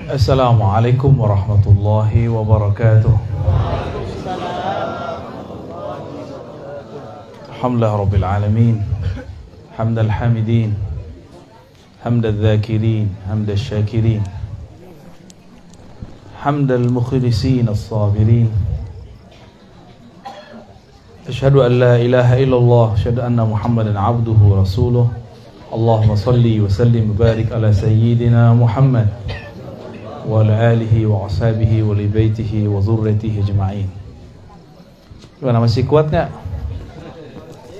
Assalamualaikum warahmatullahi wabarakatuh. Alhamdulillah rabbil alamin. Hamdal hamidin, hamdal dzakirin, hamdal syakirin, hamdal mukhlisin as-sabirin. Asyhadu an la ilaha illallah, asyhadu anna Muhammadan abduhu wa rasuluh. Allahumma salli wa sallim wa barik ala sayyidina Muhammad wa ala alihi wa ashabihi wa li baitihi wa dzurriyyatihi ajma'in. Gimana, masih kuat enggak?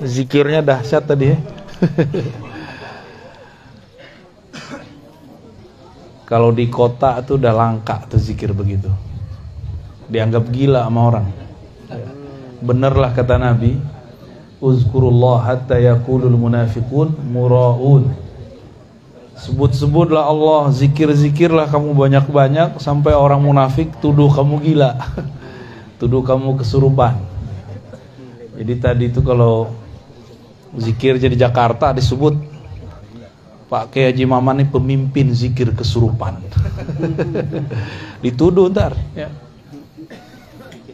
Zikirnya dahsyat tadi ya. Kalau di kota tuh udah langka tuh zikir begitu. Dianggap gila sama orang. Benerlah kata Nabi, uzkurullah hatta yaqulul munafiqun mura'un. Sebut-sebutlah Allah, zikir-zikirlah kamu banyak-banyak sampai orang munafik tuduh kamu gila. Tuduh kamu kesurupan. Jadi tadi itu kalau zikir jadi Jakarta disebut Pak Kiai Haji Maman ini pemimpin zikir kesurupan. Dituduh ntar ya.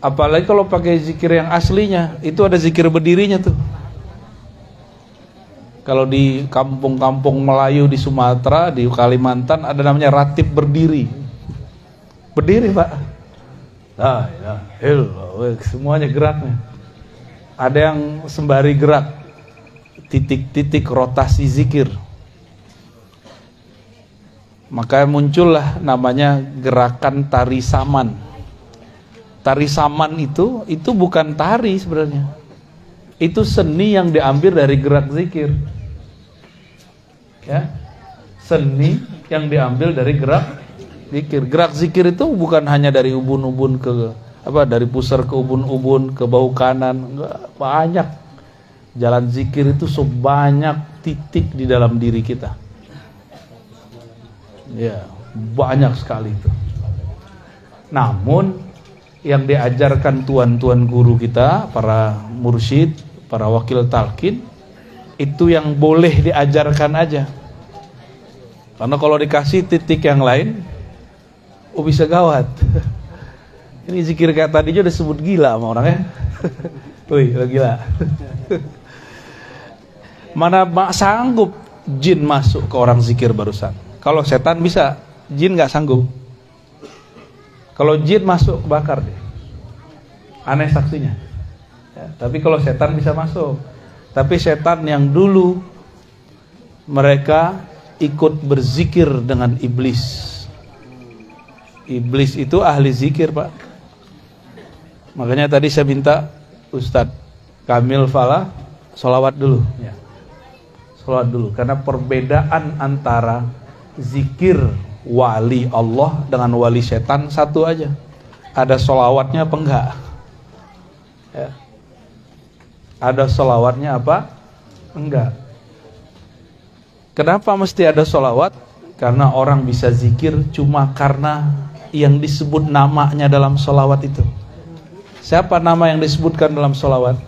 Apalagi kalau pakai zikir yang aslinya, itu ada zikir berdirinya tuh. Kalau di kampung-kampung Melayu di Sumatera, di Kalimantan ada namanya ratib berdiri. Berdiri, Pak. Ah, ya, semuanya geraknya. Ada yang sembari gerak, titik-titik rotasi zikir. Maka muncullah namanya gerakan tari saman. Tari saman itu bukan tari sebenarnya. Itu seni yang diambil dari gerak zikir. Ya. Seni yang diambil dari gerak zikir. Gerak zikir itu bukan hanya dari ubun-ubun ke dari pusar ke ubun-ubun ke bahu kanan, enggak, banyak. Jalan zikir itu sebanyak titik di dalam diri kita. Ya, banyak sekali itu. Namun yang diajarkan tuan-tuan guru kita, para mursyid, para wakil talqin, itu yang boleh diajarkan aja. Karena kalau dikasih titik yang lain, bisa gawat. Ini zikir kayak tadi aja udah sebut gila sama orang ya. Wih, gila. Mana sanggup jin masuk ke orang zikir barusan. Kalau setan bisa, jin gak sanggup. Kalau jin masuk, bakar deh. Aneh saksinya ya, tapi kalau setan bisa masuk. Tapi setan yang dulu mereka ikut berzikir dengan iblis. Iblis itu ahli zikir, Pak. Makanya tadi saya minta Ustadz Kamil Falah sholawat dulu ya. Sholawat dulu. Karena perbedaan antara zikir wali Allah dengan wali setan satu aja. Ada sholawatnya apa enggak? Ya. Ada sholawatnya apa? Enggak. Kenapa mesti ada sholawat? Karena orang bisa zikir cuma karena yang disebut namanya dalam sholawat itu. Siapa nama yang disebutkan dalam sholawat?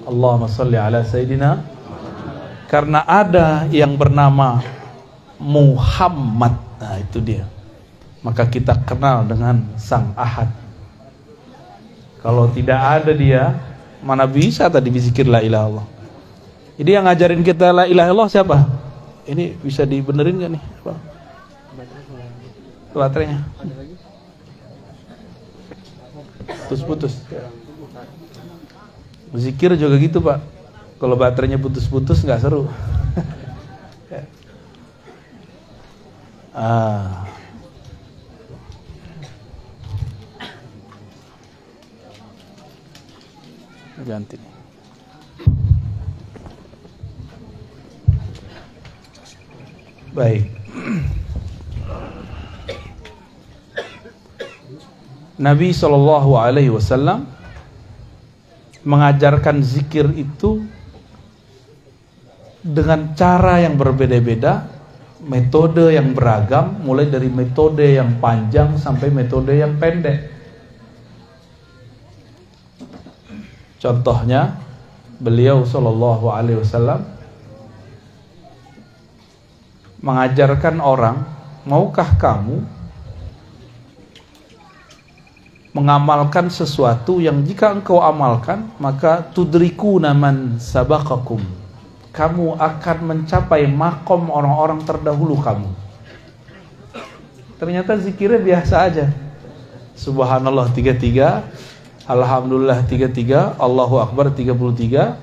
Allahumma sholli ala Sayyidina. Karena ada yang bernama Muhammad, nah itu dia. Maka kita kenal dengan Sang Ahad. Kalau tidak ada dia, mana bisa tadi berzikir la ilaha illallah. Jadi yang ngajarin kita la ilaha illallah siapa? Ini bisa dibenerin gak nih? Baterainya putus-putus. Zikir juga gitu, Pak. Kalau baterainya putus-putus nggak seru. Ganti. Baik. Nabi SAW mengajarkan zikir itu dengan cara yang berbeda-beda, metode yang beragam, mulai dari metode yang panjang sampai metode yang pendek. Contohnya, beliau SAW mengajarkan orang maukah kamu mengamalkan sesuatu yang jika engkau amalkan maka tudrikuna man sabaqakum, kamu akan mencapai makom orang-orang terdahulu kamu. Ternyata zikirnya biasa aja. Subhanallah 33, Alhamdulillah 33, Allahu Akbar 33,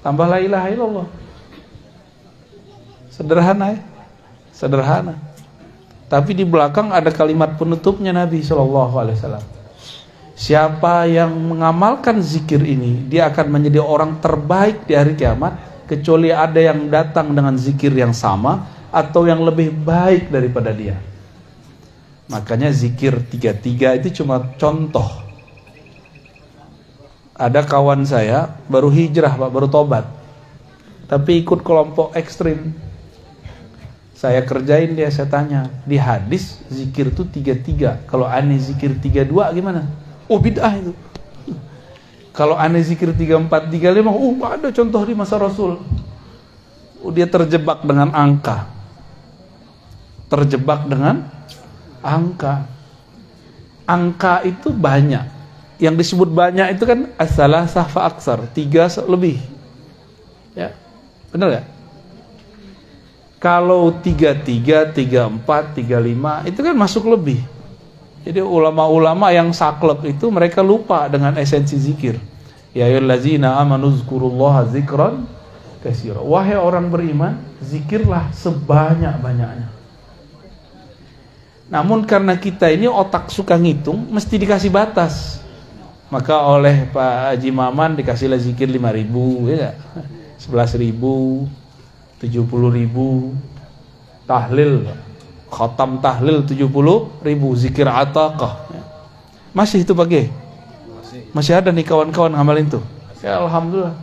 tambah la ilaha illallah. Sederhana ya, sederhana. Tapi di belakang ada kalimat penutupnya Nabi SAW. Siapa yang mengamalkan zikir ini, dia akan menjadi orang terbaik di hari kiamat, kecuali ada yang datang dengan zikir yang sama atau yang lebih baik daripada dia. Makanya zikir 33 itu cuma contoh. Ada kawan saya baru hijrah Pak, baru tobat, tapi ikut kelompok ekstrim. Saya kerjain dia, saya tanya, di hadis zikir itu 33, kalau aneh zikir 32 gimana? Oh bid'ah itu. Kalau aneh zikir 34, 35, ada contoh di masa Rasul. Dia terjebak dengan angka. Terjebak dengan angka. Angka itu banyak. Yang disebut banyak itu kan as-salasah fa aksar, 3 lebih. Ya. Benar enggak? Kalau 33, 34, 35 itu kan masuk lebih. Jadi ulama-ulama yang saklek itu mereka lupa dengan esensi zikir. Ya ayyuhallazina amanu dzkurullaha dzikran katsira. Wahai orang beriman, zikirlah sebanyak-banyaknya. Namun karena kita ini otak suka ngitung, mesti dikasih batas. Maka oleh Pak Haji Maman dikasihlah zikir 5.000, ya enggak? 11.000, 70.000, tahlil, khatam tahlil 70.000, zikir ataqah. Masih itu pakai? Masih ada nih kawan-kawan ngamalin tuh. Ya alhamdulillah.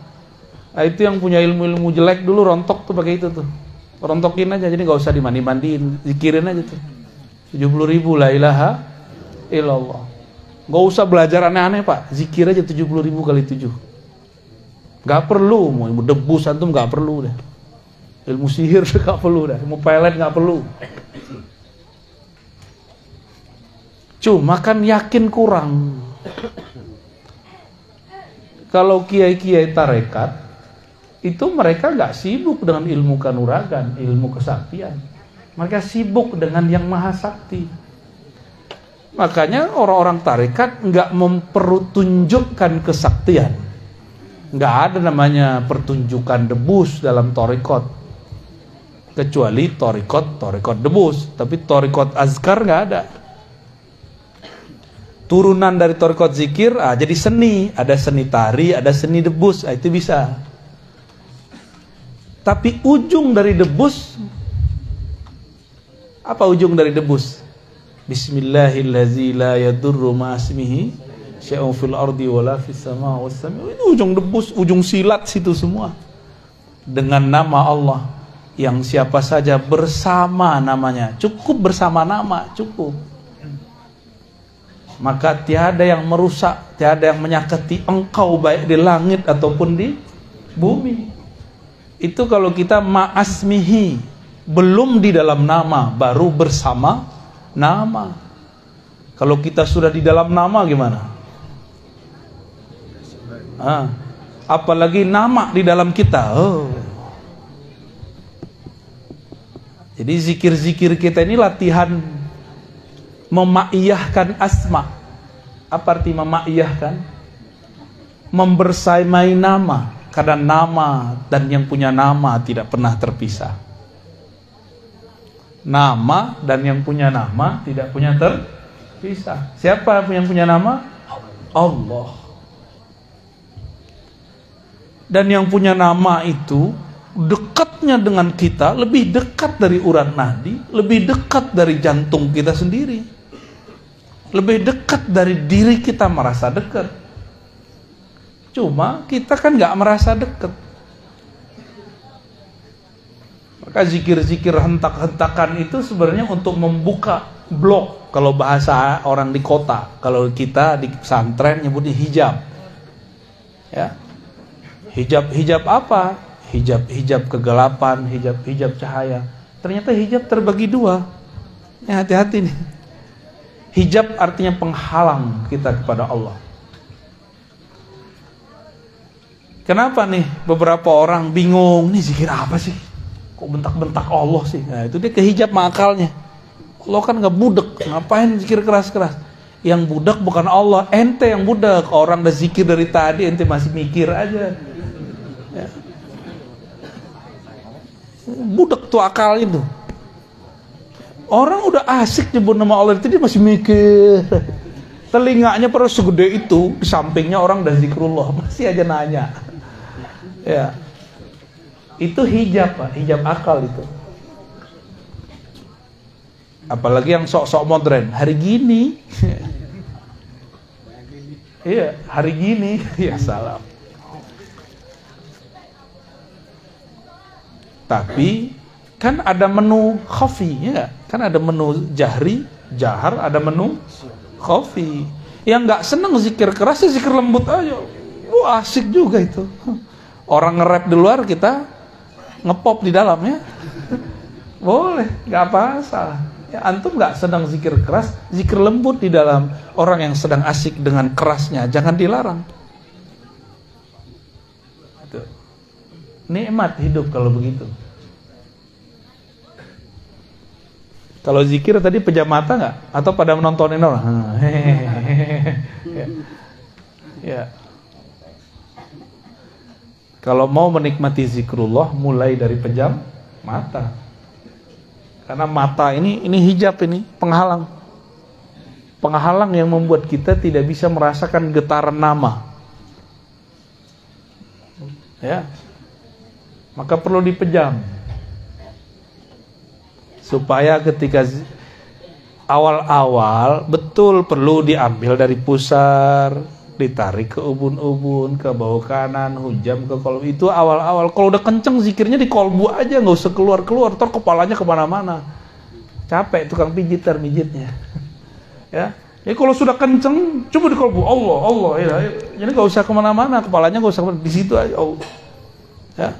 Nah, itu yang punya ilmu-ilmu jelek dulu rontok tuh pakai itu tuh. Rontokin aja, jadi nggak usah dimandi-mandiin, zikirin aja tuh. 70.000 la ilaha illallah. Nggak usah belajar aneh-aneh Pak, zikir aja 70.000 kali 7. Nggak perlu, mau ilmu debus antum nggak perlu deh. Ilmu sihir nggak perlu dah, ilmu pelet nggak perlu. Cuma kan yakin kurang. Kalau kiai-kiai tarekat itu mereka nggak sibuk dengan ilmu kanuragan, ilmu kesaktian. Mereka sibuk dengan yang maha sakti. Makanya orang-orang tarekat nggak mempertunjukkan kesaktian. Nggak ada namanya pertunjukan debus dalam tarekat. Kecuali torikot debus, tapi torikot azkar nggak ada. Turunan dari torikot zikir, jadi seni, ada seni tari, ada seni debus, itu bisa. Tapi ujung dari debus, apa ujung dari debus? Bismillahirrahmanirrahim, la yadurru ma'asmihi syai'un fil ardi wala fis sama was sami. Itu ujung debus, ujung silat situ semua. Dengan nama Allah yang siapa saja bersama namanya, cukup bersama nama, cukup. Maka tiada yang merusak, tiada yang menyakiti engkau baik di langit ataupun di bumi. Itu kalau kita ma'asmihi, belum di dalam nama, baru bersama nama. Kalau kita sudah di dalam nama gimana? Apalagi nama di dalam kita. Jadi zikir-zikir kita ini latihan memaiyahkan asma. Apa arti memaiyahkan? Membersamai nama. Karena nama dan yang punya nama tidak pernah terpisah. Nama dan yang punya nama tidak punya terpisah. Siapa yang punya nama? Allah. Dan yang punya nama itu dekatnya dengan kita, lebih dekat dari urat nadi, lebih dekat dari jantung kita sendiri, lebih dekat dari diri kita merasa dekat. Cuma kita kan gak merasa dekat. Maka zikir-zikir hentak-hentakan itu sebenarnya untuk membuka blok. Kalau bahasa orang di kota, kalau kita di pesantren nyebutnya hijab. Ya, hijab apa? Hijab kegelapan, hijab cahaya. Ternyata hijab terbagi dua. Ya, hati-hati nih. Hijab artinya penghalang kita kepada Allah. Kenapa nih beberapa orang bingung, nih zikir apa sih? Kok bentak-bentak Allah sih? Nah, itu dia kehijab akalnya. Allah kan gak budek, ngapain zikir keras-keras? Yang budak bukan Allah, ente yang budak. Orang udah zikir dari tadi, ente masih mikir aja. Ya. Budak tuh akalnya tuh. Orang udah asik nyebut nama Allah itu dia masih mikir. Telinganya pada segede itu, di sampingnya orang udah zikrullah, masih aja nanya. Ya. Itu hijab, Pak, hijab akal itu. Apalagi yang sok-sok modern, hari gini. Iya, hari gini. Ya salam. Tapi kan ada menu khafi, ya. Kan ada menu jahri, jahar, ada menu khafi. Yang nggak seneng zikir keras, ya zikir lembut aja. Asik juga itu. Orang nge-rap di luar, kita ngepop di dalam, ya. Boleh, nggak apa-apa. Ya, antum nggak sedang zikir keras, zikir lembut di dalam. Orang yang sedang asik dengan kerasnya, jangan dilarang. Itu. Nikmat hidup kalau begitu. Kalau zikir tadi pejam mata nggak? Atau pada menontonin orang? Ya. Ya. Kalau mau menikmati zikrullah, mulai dari pejam mata. Karena mata ini hijab, ini penghalang. Penghalang yang membuat kita tidak bisa merasakan getaran nama. Ya. Maka perlu dipejam. Supaya ketika awal-awal betul perlu diambil dari pusar, ditarik ke ubun-ubun, ke bawah kanan, hujam ke kolbu. Itu awal-awal. Kalau udah kenceng zikirnya di kolbu aja, nggak usah keluar-keluar. Ntar kepalanya kemana-mana. Capek tukang mijitnya. Ya. Jadi kalau sudah kenceng, coba di kolbu. Allah. Ya. Jadi nggak usah kemana-mana. Kepalanya nggak usah di situ aja. Allah. Ya.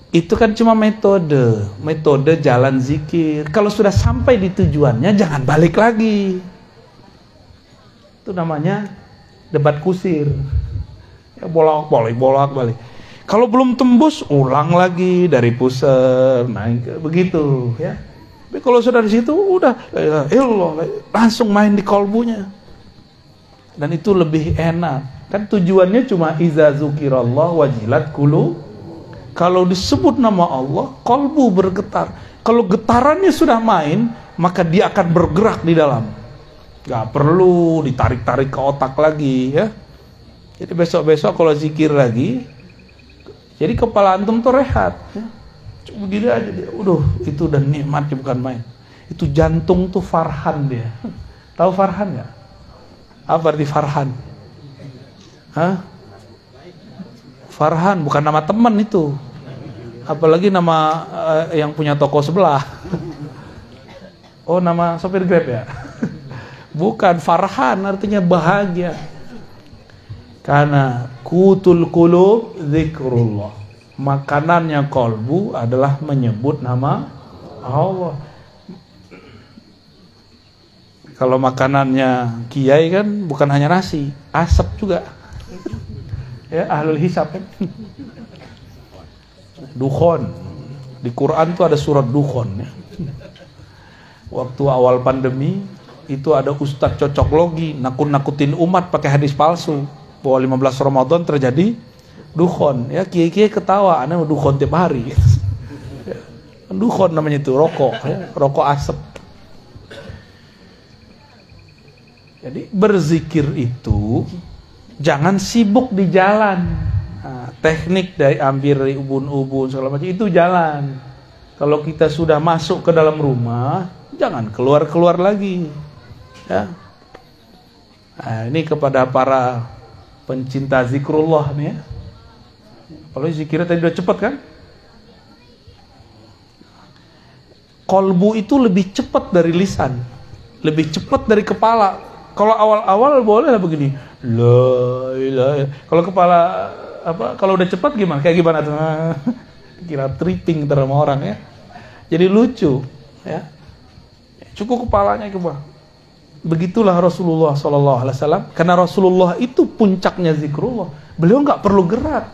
Itu kan cuma metode jalan zikir. Kalau sudah sampai di tujuannya, jangan balik lagi. Itu namanya debat kusir. Ya, bolak-balik. Kalau belum tembus, ulang lagi dari pusar, naik ke begitu, ya. Tapi kalau sudah di situ, udah langsung main di kolbunya. Dan itu lebih enak. Kan tujuannya cuma iza zukirallah wajilat qulub. Kalau disebut nama Allah, kolbu bergetar. Kalau getarannya sudah main, maka dia akan bergerak di dalam. Gak perlu ditarik-tarik ke otak lagi, ya. Jadi besok-besok kalau zikir lagi, jadi kepala antum tuh rehat, ya. Cuma begini aja dia. Itu udah nikmatnya bukan main. Itu jantung tuh Farhan dia. Tahu Farhan nggak? Apa arti Farhan? Hah? Farhan bukan nama teman itu. Apalagi nama yang punya toko sebelah. Oh, nama sopir Grab ya? Bukan, Farhan artinya bahagia. Karena kutul qulub zikrullah. Makanannya kolbu adalah menyebut nama Allah. Kalau makanannya kiai kan bukan hanya nasi, asap juga. Ya, ahlul hisab kan. Dukhon. Di Quran tuh ada surat Dukhon, ya. Waktu awal pandemi itu ada ustadz cocok logi nakut-nakutin umat pakai hadis palsu bahwa 15 Ramadan terjadi dukhon, ya. Kiai-kiai ketawa, aneh dukhon tiap hari. Dukhon namanya itu, rokok, ya. Rokok asap. Jadi berzikir itu jangan sibuk di jalan. Nah, teknik dari ambil ubun-ubun segala macam itu jalan. Kalau kita sudah masuk ke dalam rumah, jangan keluar-keluar lagi. Ya. Nah, ini kepada para pencinta zikrullah nih, ya. Kalau zikirnya tadi udah cepat kan? Kolbu itu lebih cepat dari lisan, lebih cepat dari kepala. Kalau awal-awal boleh lah begini, la ilaha. Kalau kepala kalau udah cepat gimana? Kayak gimana tuh? Kira tripping sama orang, ya. Jadi lucu, ya. Cukup kepalanya ke bawah. Begitulah Rasulullah SAW. Karena Rasulullah itu puncaknya zikrullah. Beliau nggak perlu gerak.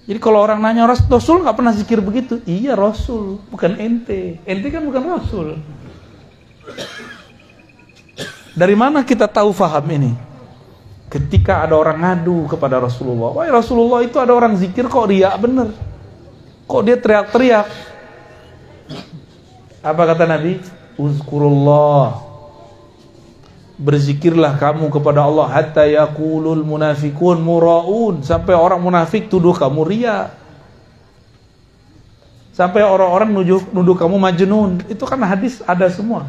Jadi kalau orang nanya, Rasul nggak pernah zikir begitu. Iya Rasul, bukan ente. Ente kan bukan Rasul. Dari mana kita tahu faham ini? Ketika ada orang ngadu kepada Rasulullah. Wah Rasulullah itu ada orang zikir kok riak bener. Kok dia teriak-teriak? Apa kata Nabi? Uzkurullah. Berzikirlah kamu kepada Allah hatta yaqulul munafiqun muraun, sampai orang munafik tuduh kamu riya. Sampai orang-orang nuduh kamu majnun. Itu kan hadis ada semua.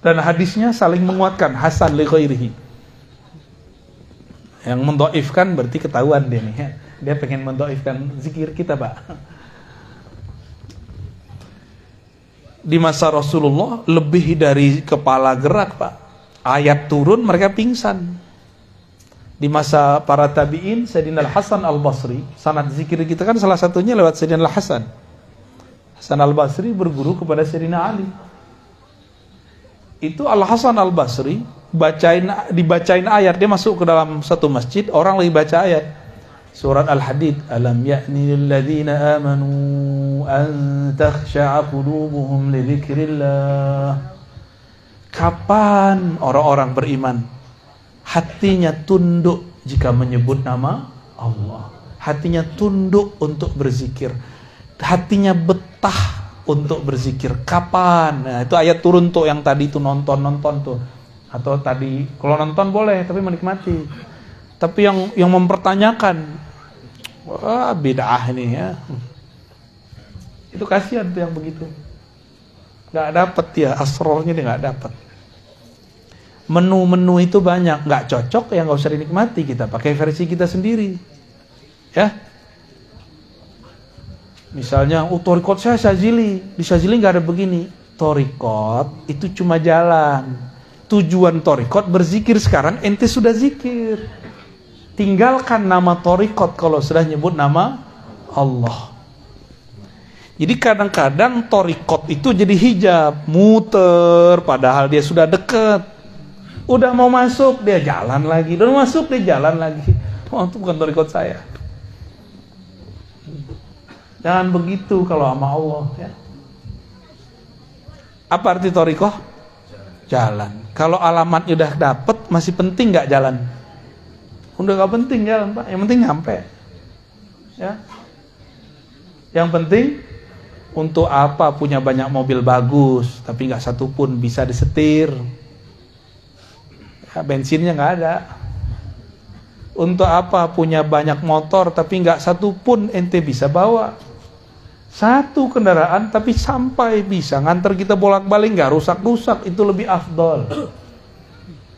Dan hadisnya saling menguatkan, hasan li ghairihi. Yang mendhaifkan berarti ketahuan dia nih ya. Dia pengen mendhaifkan zikir kita, Pak. Di masa Rasulullah lebih dari kepala gerak, Pak. Ayat turun mereka pingsan. Di masa para tabi'in, Sayyidina Al-Hasan Al-Basri, sanad zikir kita kan salah satunya lewat Sayyidina Al-Hasan. Hasan Al-Basri berguru kepada Sayyidina Ali. Itu Al-Hasan Al-Basri dibacain ayat, dia masuk ke dalam satu masjid, orang lagi baca ayat surat Al-Hadid, alam ya'ni lil ladzina amanu an takhsha'a qulubuhum li dzikrillah. Kapan orang-orang beriman hatinya tunduk jika menyebut nama Allah, hatinya tunduk untuk berzikir, hatinya betah untuk berzikir? Kapan? Nah, itu ayat turun tuh yang tadi tuh nonton tuh. Atau tadi kalau nonton boleh tapi menikmati. Tapi yang mempertanyakan, wah bid'ah ini ya. Itu kasihan tuh yang begitu. Nggak dapet ya, asrornya dia nggak dapet. Menu-menu itu banyak, nggak cocok ya nggak usah dinikmati, kita pakai versi kita sendiri. Ya. Misalnya, torikot saya Syazili, di Syazili nggak ada begini. Torikot itu cuma jalan. Tujuan torikot berzikir, sekarang ente sudah zikir. Tinggalkan nama torikot kalau sudah nyebut nama Allah. Jadi kadang-kadang torikot itu jadi hijab, muter, padahal dia sudah dekat. Udah mau masuk dia jalan lagi, udah mau masuk dia jalan lagi. Oh, itu bukan torikot saya. Jangan begitu kalau sama Allah ya. Apa arti torikoh? Jalan. Kalau alamatnya udah dapet, masih penting nggak jalan? Udah nggak penting jalan, Pak. Yang penting nyampe. Ya. Yang penting, untuk apa punya banyak mobil bagus, tapi nggak satu pun bisa disetir? Ya, bensinnya nggak ada. Untuk apa punya banyak motor, tapi nggak satu pun ente bisa bawa? Satu kendaraan tapi sampai bisa nganter kita bolak-balik, nggak rusak-rusak, itu lebih afdol.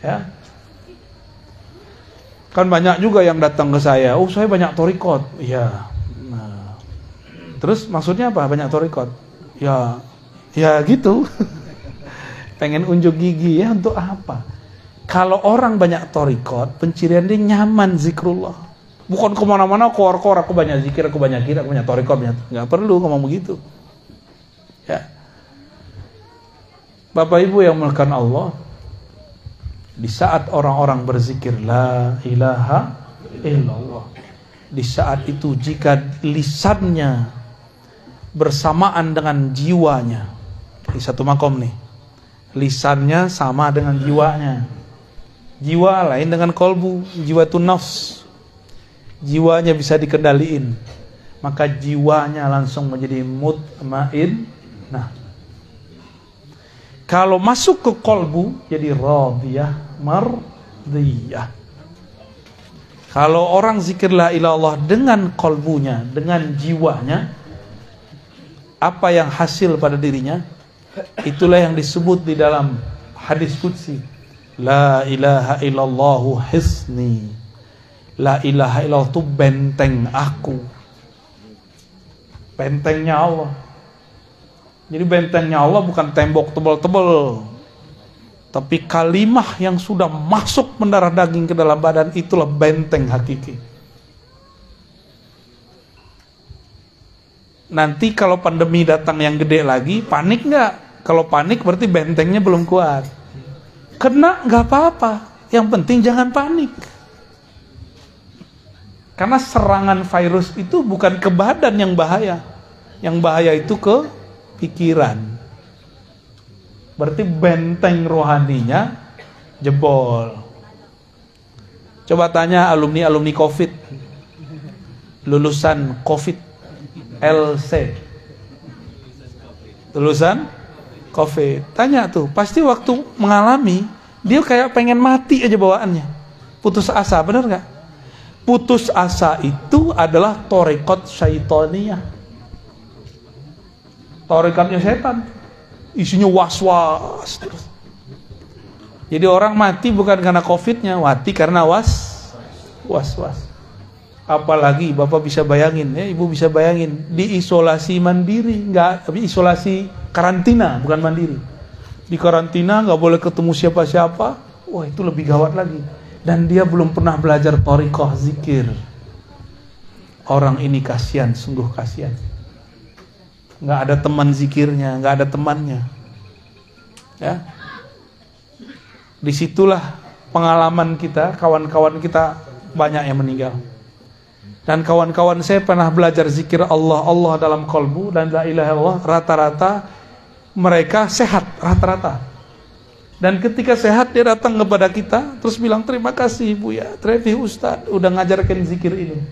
Ya. Kan banyak juga yang datang ke saya, oh saya banyak torikot. Iya. Nah. Terus maksudnya apa banyak torikot? Ya gitu. Pengen unjuk gigi ya, untuk apa? Kalau orang banyak torikot, pencirian dia nyaman zikrullah. Bukan kemana-mana kor-kor, aku banyak zikir, aku banyak kira, aku banyak torikot, nggak perlu ngomong begitu. Ya, Bapak Ibu yang melakukan Allah, di saat orang-orang berzikir la ilaha illallah, di saat itu jika lisannya bersamaan dengan jiwanya, di satu makom nih, lisannya sama dengan jiwanya, jiwa lain dengan kolbu, jiwa itu nafs. Jiwanya bisa dikendaliin, maka jiwanya langsung menjadi mutmain. Nah, kalau masuk ke kolbu jadi radiyah mardiyah. Kalau orang zikir la ilaha illallah dengan kolbunya, dengan jiwanya, apa yang hasil pada dirinya? Itulah yang disebut di dalam hadis qudsi, la ilaha illallahu hisni. La ilaha illallah itu benteng aku, bentengnya Allah. Jadi bentengnya Allah bukan tembok tebal-tebal, tapi kalimah yang sudah masuk mendarah daging ke dalam badan, itulah benteng hakiki. Nanti kalau pandemi datang yang gede lagi, panik nggak? Kalau panik berarti bentengnya belum kuat. Kena nggak apa-apa, yang penting jangan panik. Karena serangan virus itu bukan ke badan yang bahaya. Yang bahaya itu ke pikiran. Berarti benteng rohaninya jebol. Coba tanya alumni COVID, lulusan COVID, LC, lulusan COVID. Tanya tuh, pasti waktu mengalami dia kayak pengen mati aja bawaannya. Putus asa, benar nggak? Putus asa itu adalah torekot syaitoniyah. Torekatnya setan. Isinya was-was terus. Jadi orang mati bukan karena COVID-nya, mati karena was-was. Apalagi Bapak bisa bayangin, ya, Ibu bisa bayangin, di isolasi mandiri, enggak, tapi isolasi karantina, bukan mandiri. Di karantina nggak boleh ketemu siapa-siapa. Wah, itu lebih gawat lagi. Dan dia belum pernah belajar thariqah zikir. Orang ini kasihan, sungguh kasihan. Nggak ada teman zikirnya, nggak ada temannya. Ya. Disitulah pengalaman kita, kawan-kawan kita banyak yang meninggal. Dan kawan-kawan saya pernah belajar zikir Allah dalam kolbu dan la ilaha illallah, rata-rata mereka sehat, rata-rata. Dan ketika sehat dia datang kepada kita terus bilang, terima kasih Ibu ya, terima kasih Ustaz udah ngajarkan zikir ini.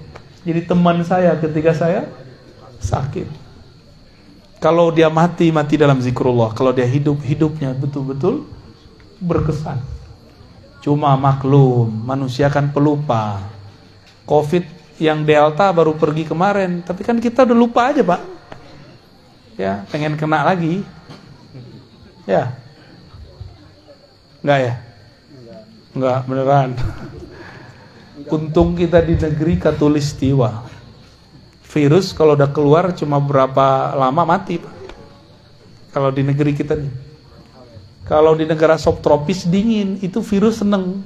Jadi teman saya ketika saya sakit. Kalau dia mati dalam zikrullah. Kalau dia hidupnya betul-betul berkesan. Cuma maklum, manusia kan pelupa. COVID yang Delta baru pergi kemarin, tapi kan kita udah lupa aja Pak. Ya, pengen kena lagi. Ya. Enggak ya? Enggak, beneran. Untung kita di negeri Katulistiwa. Virus kalau udah keluar cuma berapa lama mati Pak. Kalau di negeri kita nih. Kalau di negara subtropis dingin, itu virus seneng.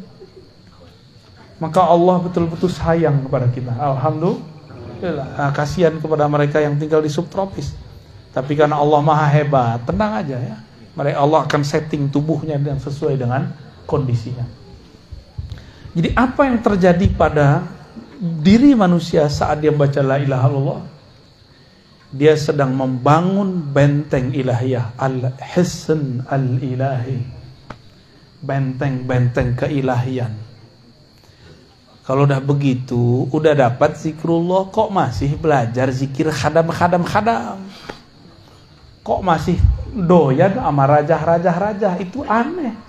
Maka Allah betul-betul sayang kepada kita. Alhamdulillah. Nah, kasihan kepada mereka yang tinggal di subtropis. Tapi karena Allah maha hebat, tenang aja ya. Mereka Allah akan setting tubuhnya yang sesuai dengan kondisinya. Jadi apa yang terjadi pada diri manusia saat dia membaca la ilaha illallah? Dia sedang membangun benteng ilahiyah, al-hisn al-ilahi, benteng-benteng keilahian. Kalau udah begitu, udah dapat zikrullah, kok masih belajar zikir khadam. Kok masih doyan sama rajah-rajah, itu aneh.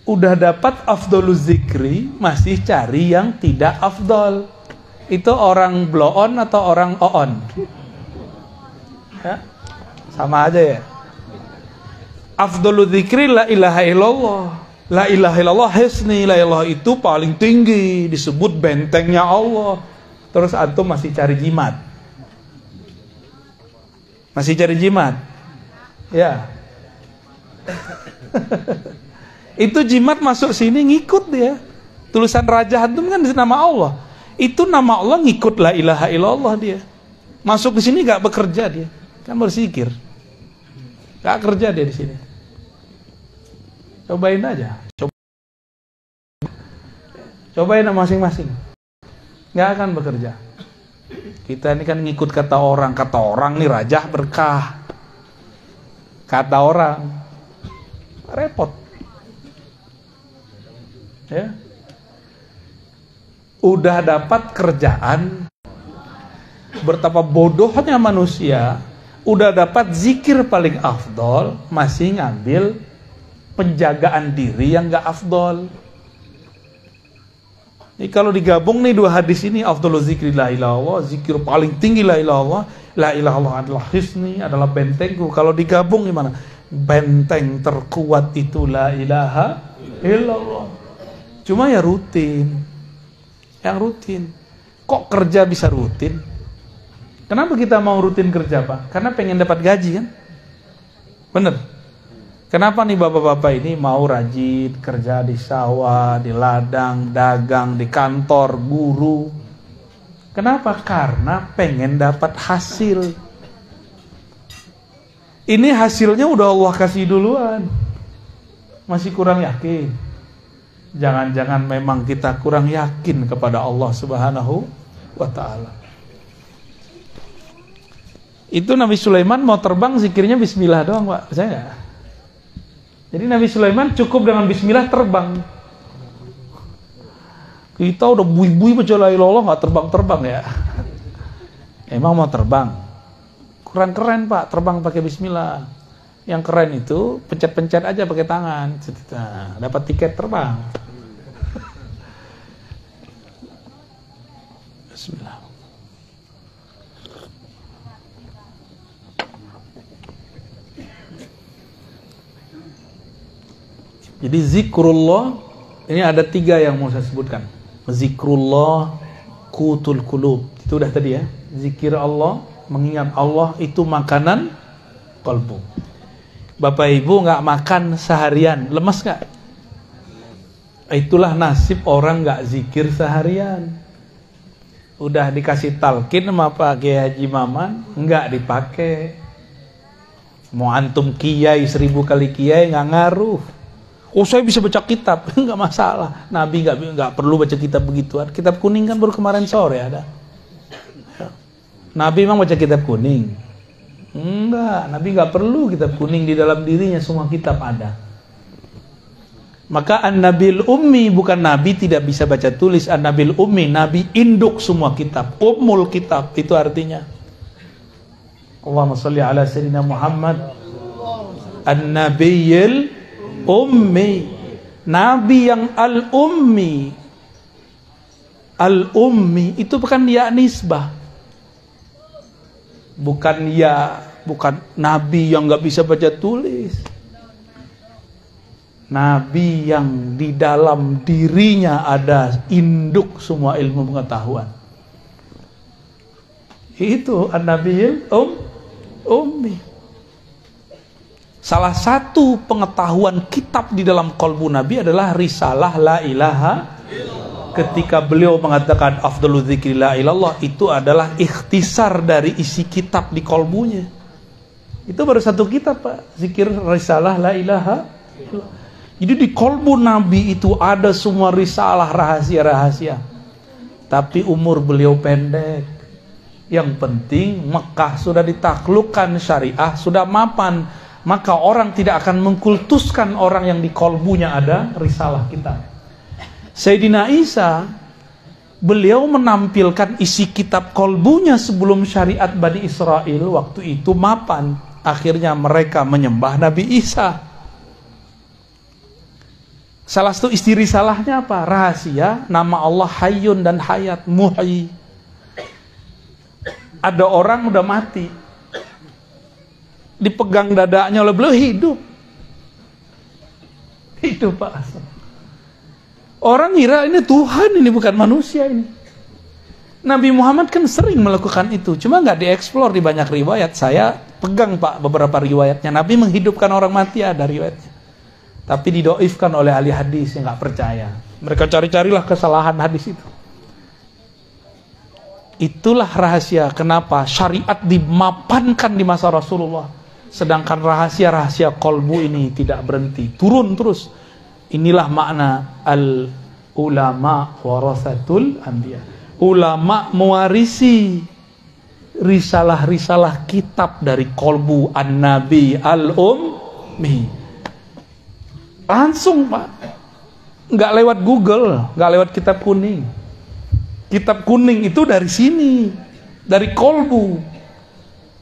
Udah dapat afdoluz zikri, masih cari yang tidak afdol. Itu orang blow on atau orang on? Ya, sama aja ya. Afdoluz zikri la ilaha illallah. La ilaha illallah hisni, la ilaha itu paling tinggi, disebut bentengnya Allah. Terus antum masih cari jimat. Masih cari jimat. Ya. Itu jimat masuk sini ngikut dia. Tulisan Raja Antum kan nama Allah. Itu nama Allah ngikut la ilaha illallah dia. Masuk di sini gak bekerja dia. Kan berzikir. Gak kerja dia di sini. Cobain aja. Cobain masing-masing. Gak akan bekerja. Kita ini kan ngikut kata orang nih rajah berkah. Kata orang repot. Ya. Udah dapat kerjaan, betapa bodohnya manusia, udah dapat zikir paling afdol, masih ngambil penjagaan diri yang gak afdol. Jadi kalau digabung nih dua hadis ini, afdolul zikri la ilaha illallah, zikir paling tinggi la ilaha illallah, la ilaha illallah adalah hisni, adalah bentengku. Kalau digabung gimana? Benteng terkuat itu la ilaha illallah. Cuma ya rutin. Yang rutin. Kok kerja bisa rutin? Kenapa kita mau rutin kerja Pak? Karena pengen dapat gaji kan? Bener? Kenapa nih bapak-bapak ini mau rajin kerja di sawah, di ladang, dagang, di kantor, guru? Kenapa? Karena pengen dapat hasil. Ini hasilnya udah Allah kasih duluan. Masih kurang yakin? Jangan-jangan memang kita kurang yakin kepada Allah Subhanahu wa ta'ala. Itu Nabi Sulaiman mau terbang zikirnya bismillah doang, Pak. Percaya nggak? Jadi Nabi Sulaiman cukup dengan bismillah terbang. Kita udah bui-bui baca la ilaha illallah nggak terbang-terbang ya. Emang mau terbang? Kurang keren, Pak, terbang pakai bismillah. Yang keren itu pencet-pencet aja pakai tangan. Nah, dapat tiket terbang. Bismillah. Jadi zikrullah ini ada 3 yang mau saya sebutkan. Zikrullah qutul qulub. Itu udah tadi ya. Zikir Allah, mengingat Allah itu makanan kalbu. Bapak Ibu nggak makan seharian, lemes nggak? Itulah nasib orang nggak zikir seharian. Udah dikasih talqin sama Pak Kiai Haji Maman, nggak dipakai. Mau antum kiai 1000 kali kiai nggak ngaruh. Oh, saya bisa baca kitab, nggak masalah. Nabi nggak perlu baca kitab begituan. Kitab kuning kan baru kemarin sore ada. Nabi memang baca kitab kuning? Enggak, Nabi nggak perlu kitab kuning, di dalam dirinya semua kitab ada. Maka An-Nabil Ummi, bukan Nabi tidak bisa baca tulis. An-Nabil Ummi, Nabi induk semua kitab. Ummul kitab, itu artinya. Allahumma sholli ala Sayyidina Muhammad. An-Nabiyil Ummi, Nabi yang Al-Ummi. Al-Ummi itu bukan ya nisbah, bukan Nabi yang nggak bisa baca tulis. Nabi yang di dalam dirinya ada induk semua ilmu pengetahuan. Itu An-Nabiyil Ummi. Salah satu pengetahuan kitab di dalam qalbu Nabi adalah risalah la ilaha. Ketika beliau mengatakan afdalu dzikri la ilallah, itu adalah ikhtisar dari isi kitab di qalbunya. Itu baru satu kitab, Pak, zikir risalah la ilaha. Jadi di qalbu Nabi itu ada semua risalah, rahasia-rahasia. Tapi umur beliau pendek. Yang penting Mekah sudah ditaklukkan, syariah sudah mapan. Maka orang tidak akan mengkultuskan orang yang di kolbunya ada risalah kita. Sayyidina Isa, beliau menampilkan isi kitab kolbunya sebelum syariat Bani Israel waktu itu mapan. Akhirnya mereka menyembah Nabi Isa. Salah satu isi risalahnya apa? Rahasia, nama Allah Hayyun dan Hayat, Muhyi. Ada orang udah mati, dipegang dadanya oleh beliau, hidup Pak. Orang kira ini Tuhan, ini bukan manusia ini. Nabi Muhammad kan sering melakukan itu, cuma nggak dieksplor di banyak riwayat. Saya pegang, Pak, beberapa riwayatnya. Nabi menghidupkan orang mati, ada riwayatnya, tapi didoifkan oleh ahli hadis yang nggak percaya. Mereka cari-carilah kesalahan hadis itu. Itulah rahasia kenapa syariat dimapankan di masa Rasulullah. Sedangkan rahasia-rahasia kolbu ini tidak berhenti, turun terus. Inilah makna al-ulama warasatul anbiya. Ulama mewarisi risalah-risalah kitab dari kolbu an-nabi al-ummi. Langsung, Pak. Nggak lewat Google, nggak lewat kitab kuning. Kitab kuning itu dari sini, dari kolbu.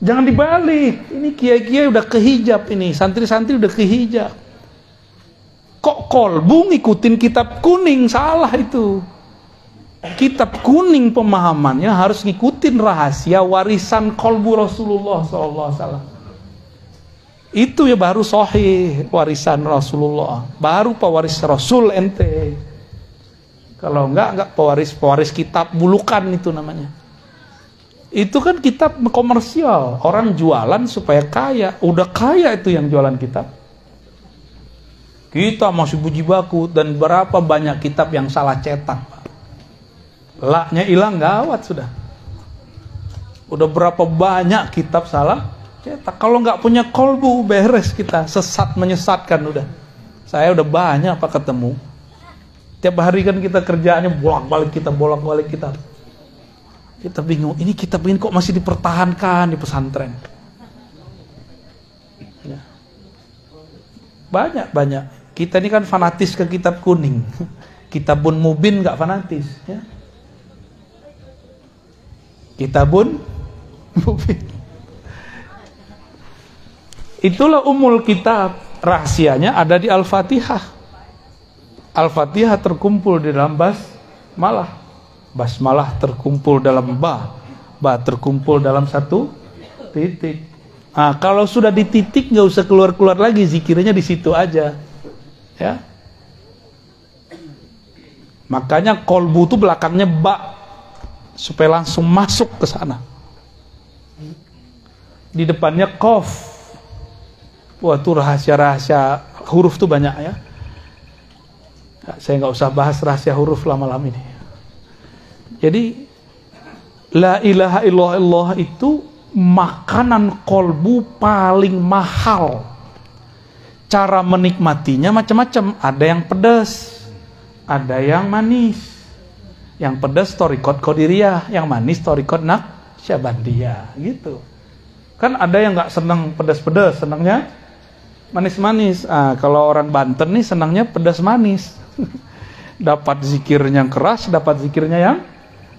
Jangan dibalik. Ini kiai-kiai udah kehijab ini, santri-santri udah kehijab. Kok kolbu ngikutin kitab kuning? Salah itu. Kitab kuning pemahamannya harus ngikutin rahasia warisan kolbu Rasulullah SAW. Itu ya baru sahih warisan Rasulullah. Baru pewaris Rasul ente. Kalau enggak pewaris kitab bulukan itu namanya. Itu kan kitab komersial, orang jualan supaya kaya. Udah kaya itu yang jualan kitab. Kita masih puji baku, dan berapa banyak kitab yang salah cetak. Laknya hilang, gawat sudah. Udah berapa banyak kitab salah Cetak. Kalau nggak punya kolbu, beres kita, sesat menyesatkan udah. Saya udah banyak Pak ketemu. Tiap hari kan kita kerjaannya bolak-balik kita. Kita bingung, ini kitab ini kok masih dipertahankan di pesantren. Ya. Banyak. Kita ini kan fanatis ke kitab kuning. Kitabun Mubin nggak fanatis. Ya. Kitabun Mubin. Itulah umul kitab. Rahasianya ada di Al-Fatihah. Al-Fatihah terkumpul di dalam basmalah. Basmalah terkumpul dalam ba terkumpul dalam satu titik. Nah, kalau sudah di titik nggak usah keluar lagi, zikirnya di situ aja, ya. Makanya kolbu itu belakangnya ba supaya langsung masuk ke sana. Di depannya kof. Wah, itu rahasia huruf tuh banyak ya. Saya nggak usah bahas rahasia huruf lama-lama ini. Jadi la ilaha illallah itu makanan kolbu paling mahal. Cara menikmatinya macam-macam. Ada yang pedas, ada yang manis. Yang pedas thariqat qadiriyah, yang manis thariqat naqsyabandiyah, gitu. Kan ada yang nggak senang pedas-pedas, senangnya manis-manis. Kalau orang Banten nih senangnya pedas manis. Dapat zikirnya yang keras, dapat zikirnya yang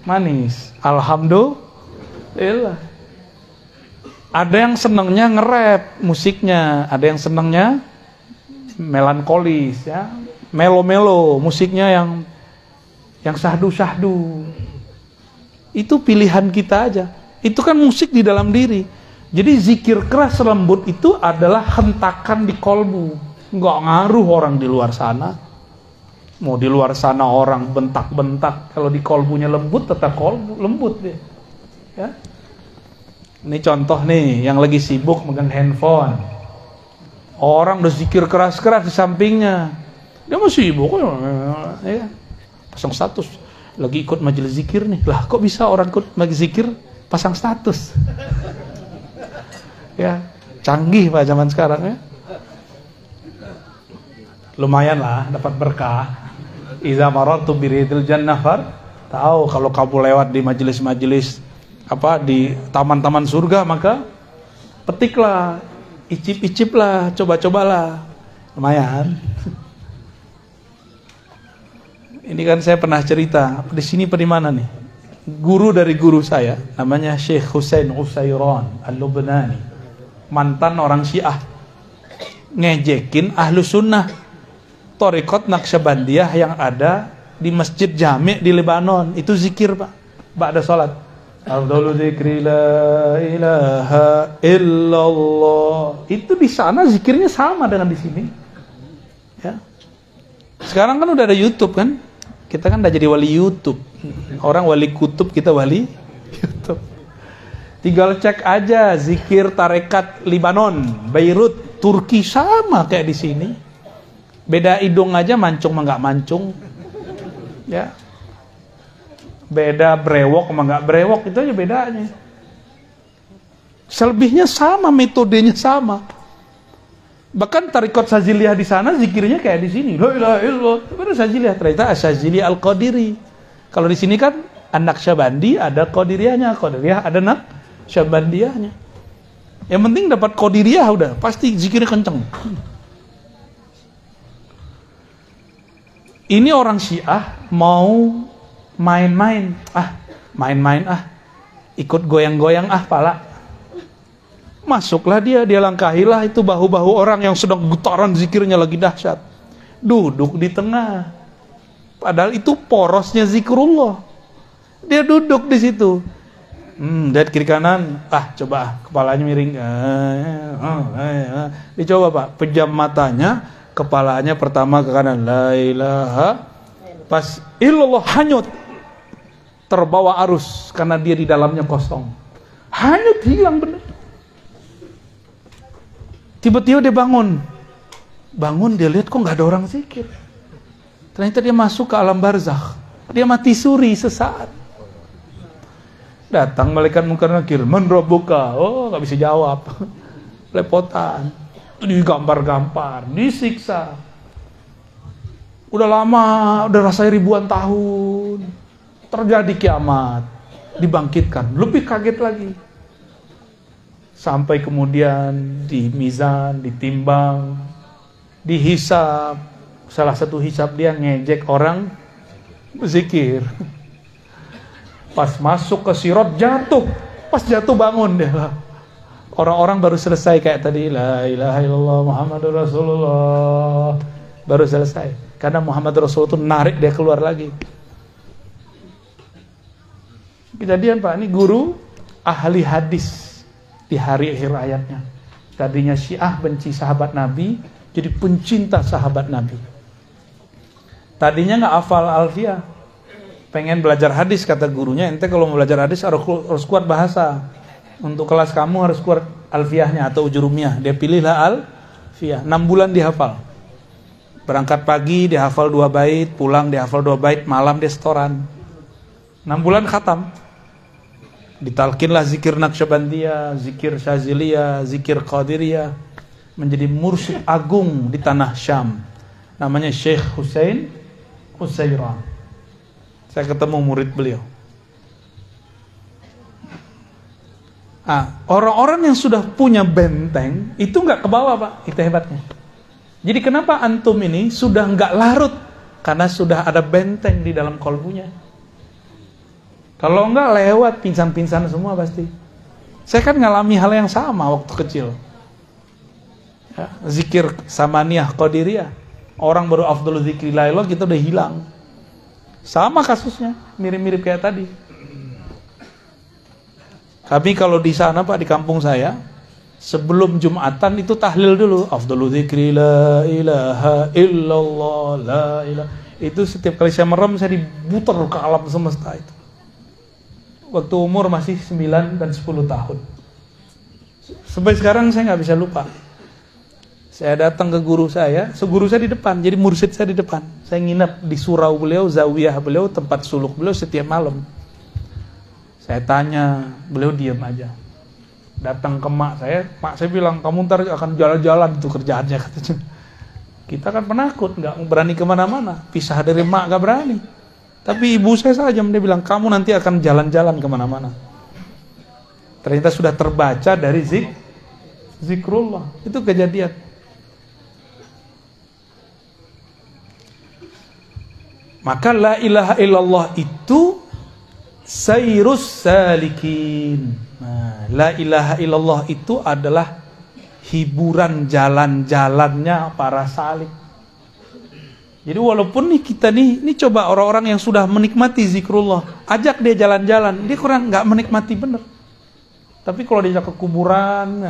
manis. Alhamdulillah. Ada yang senangnya nge-rap musiknya, ada yang senangnya melankolis, ya, melo-melo musiknya yang syahdu-syahdu. Itu pilihan kita aja. Itu kan musik di dalam diri. Jadi zikir keras lembut itu adalah hentakan di kolbu. Nggak ngaruh orang di luar sana. Mau di luar sana orang bentak-bentak, kalau di kolbunya lembut tetap kolbu lembut dia. Ya. Ini contoh nih yang lagi sibuk megang handphone. Orang udah zikir keras-keras di sampingnya, dia masih sibuk, ya. Pasang status, lagi ikut majelis zikir nih. Lah kok bisa orang ikut majelis zikir pasang status? Ya, canggih Pak zaman sekarang ya. Lumayan lah dapat berkah. Iza marartu biridil jannah tahu kalau kamu lewat di majelis-majelis di taman-taman surga, maka petiklah, icip-iciplah, coba-cobalah. Lumayan. Ini kan saya pernah cerita di sini di mana nih? Guru dari guru saya namanya Syekh Husain Usairan Al-Lubnani, mantan orang Syiah, ngejekin ahlu sunnah thariqat Naqsyabandiyah yang ada di Masjid Jami' di Lebanon. Itu zikir Pak, ba'da salat. Afdalu dzikri la ilaha illallah. Itu di sana zikirnya sama dengan di sini. Ya. Sekarang kan udah ada YouTube kan? Kita kan udah jadi wali YouTube. Orang wali kutub, kita wali YouTube. Tinggal cek aja zikir tarekat Lebanon, Beirut, Turki sama kayak di sini. Beda hidung aja, mancung sama nggak mancung, ya. Beda brewok sama nggak brewok, itu aja bedanya. Selebihnya sama, metodenya sama. Bahkan tarekat Syaziliyah di sana zikirnya kayak di sini. La ilaha illallah. Baru Syaziliyah, ternyata Syazili Al-Qadiri. Kalau di sini kan Naqsyabandi ada Qadiriyahnya, Qadiriyah ada Naqsyabandiyahnya. Yang penting dapat Qadiriyah udah, pasti zikirnya kenceng. Ini orang Syiah mau main-main, ikut goyang-goyang pala. Masuklah dia langkahilah itu bahu-bahu orang yang sedang getaran zikirnya lagi dahsyat. Duduk di tengah. Padahal itu porosnya zikrullah. Dia duduk di situ. Lihat kiri kanan, coba kepalanya miring. Dicoba Pak, pejam matanya. Kepalanya pertama ke kanan, la ilaha, pas illallah hanyut, terbawa arus karena dia di dalamnya kosong, hanyut, hilang benar. Tiba-tiba dia bangun dia lihat kok nggak ada orang zikir. Ternyata dia masuk ke alam barzakh, dia mati suri sesaat. Datang malaikat munkar nakir, man rabbuka? Oh, nggak bisa jawab. Lepotan. Digampar-gampar, disiksa. Udah lama, udah rasanya ribuan tahun. Terjadi kiamat, dibangkitkan, lebih kaget lagi. Sampai kemudian di mizan, ditimbang, dihisab. Salah satu hisab dia ngejek orang zikir. Pas masuk ke sirat jatuh, pas jatuh bangun dia. Orang-orang baru selesai kayak tadi, la ilaha illallah Muhammadur Rasulullah, baru selesai. Karena Muhammad Rasul itu narik dia keluar lagi. Kejadian Pak, ini guru ahli hadis di hari akhir hayatnya. Tadinya Syiah benci sahabat Nabi, jadi pencinta sahabat Nabi. Tadinya nggak hafal Alfiyah, pengen belajar hadis, kata gurunya, ente kalau mau belajar hadis harus kuat bahasa. Untuk kelas kamu harus kuat Alfiyahnya atau Ujurumiyah. Dia pilihlah Alfiyah. 6 bulan dihafal. Berangkat pagi dihafal 2 bait, pulang dihafal 2 bait, malam dia setoran. 6 bulan khatam. Ditalkinlah zikir Naqsyabandiyah, zikir Syaziliyah, zikir Qadiriyah. Menjadi mursyid agung di tanah Syam. Namanya Syekh Husain Husairan. Saya ketemu murid beliau. Orang-orang yang sudah punya benteng itu nggak ke bawah Pak, itu hebatnya. Jadi kenapa antum ini sudah nggak larut? Karena sudah ada benteng di dalam kolbunya. Kalau nggak lewat pingsan-pingsan semua pasti. Saya kan ngalami hal yang sama waktu kecil. Ya, zikir Samaniyah Qadiriyah. Orang baru afdhalul zikri la ilaha, kita udah hilang. Sama kasusnya, mirip-mirip kayak tadi. Kami kalau di sana Pak, di kampung saya, sebelum Jumatan itu tahlil dulu. Afdhalul zikri la ilaha illallah, la ilaha. Itu setiap kali saya merem, saya diputar ke alam semesta itu. Waktu umur masih 9 dan 10 tahun. Sampai sekarang saya nggak bisa lupa. Saya datang ke guru saya, guru saya di depan, jadi mursyid saya di depan. Saya nginep di surau beliau, zawiyah beliau, tempat suluk beliau setiap malam. Saya tanya, beliau diam aja. Datang ke mak saya bilang, kamu ntar akan jalan-jalan itu kerjaannya, katanya. Kita kan penakut, nggak berani kemana-mana, pisah dari mak nggak berani. Tapi ibu saya saja, dia bilang, kamu nanti akan jalan-jalan kemana-mana. Ternyata sudah terbaca dari zikrullah. Itu kejadian. Maka la ilaha illallah itu sayrus salikin. Nah, la ilaha illallah itu adalah hiburan jalan-jalannya para salik. Jadi walaupun nih kita nih coba orang-orang yang sudah menikmati zikrullah, ajak dia jalan-jalan, dia kurang nggak menikmati bener. Tapi kalau diajak ke kuburan,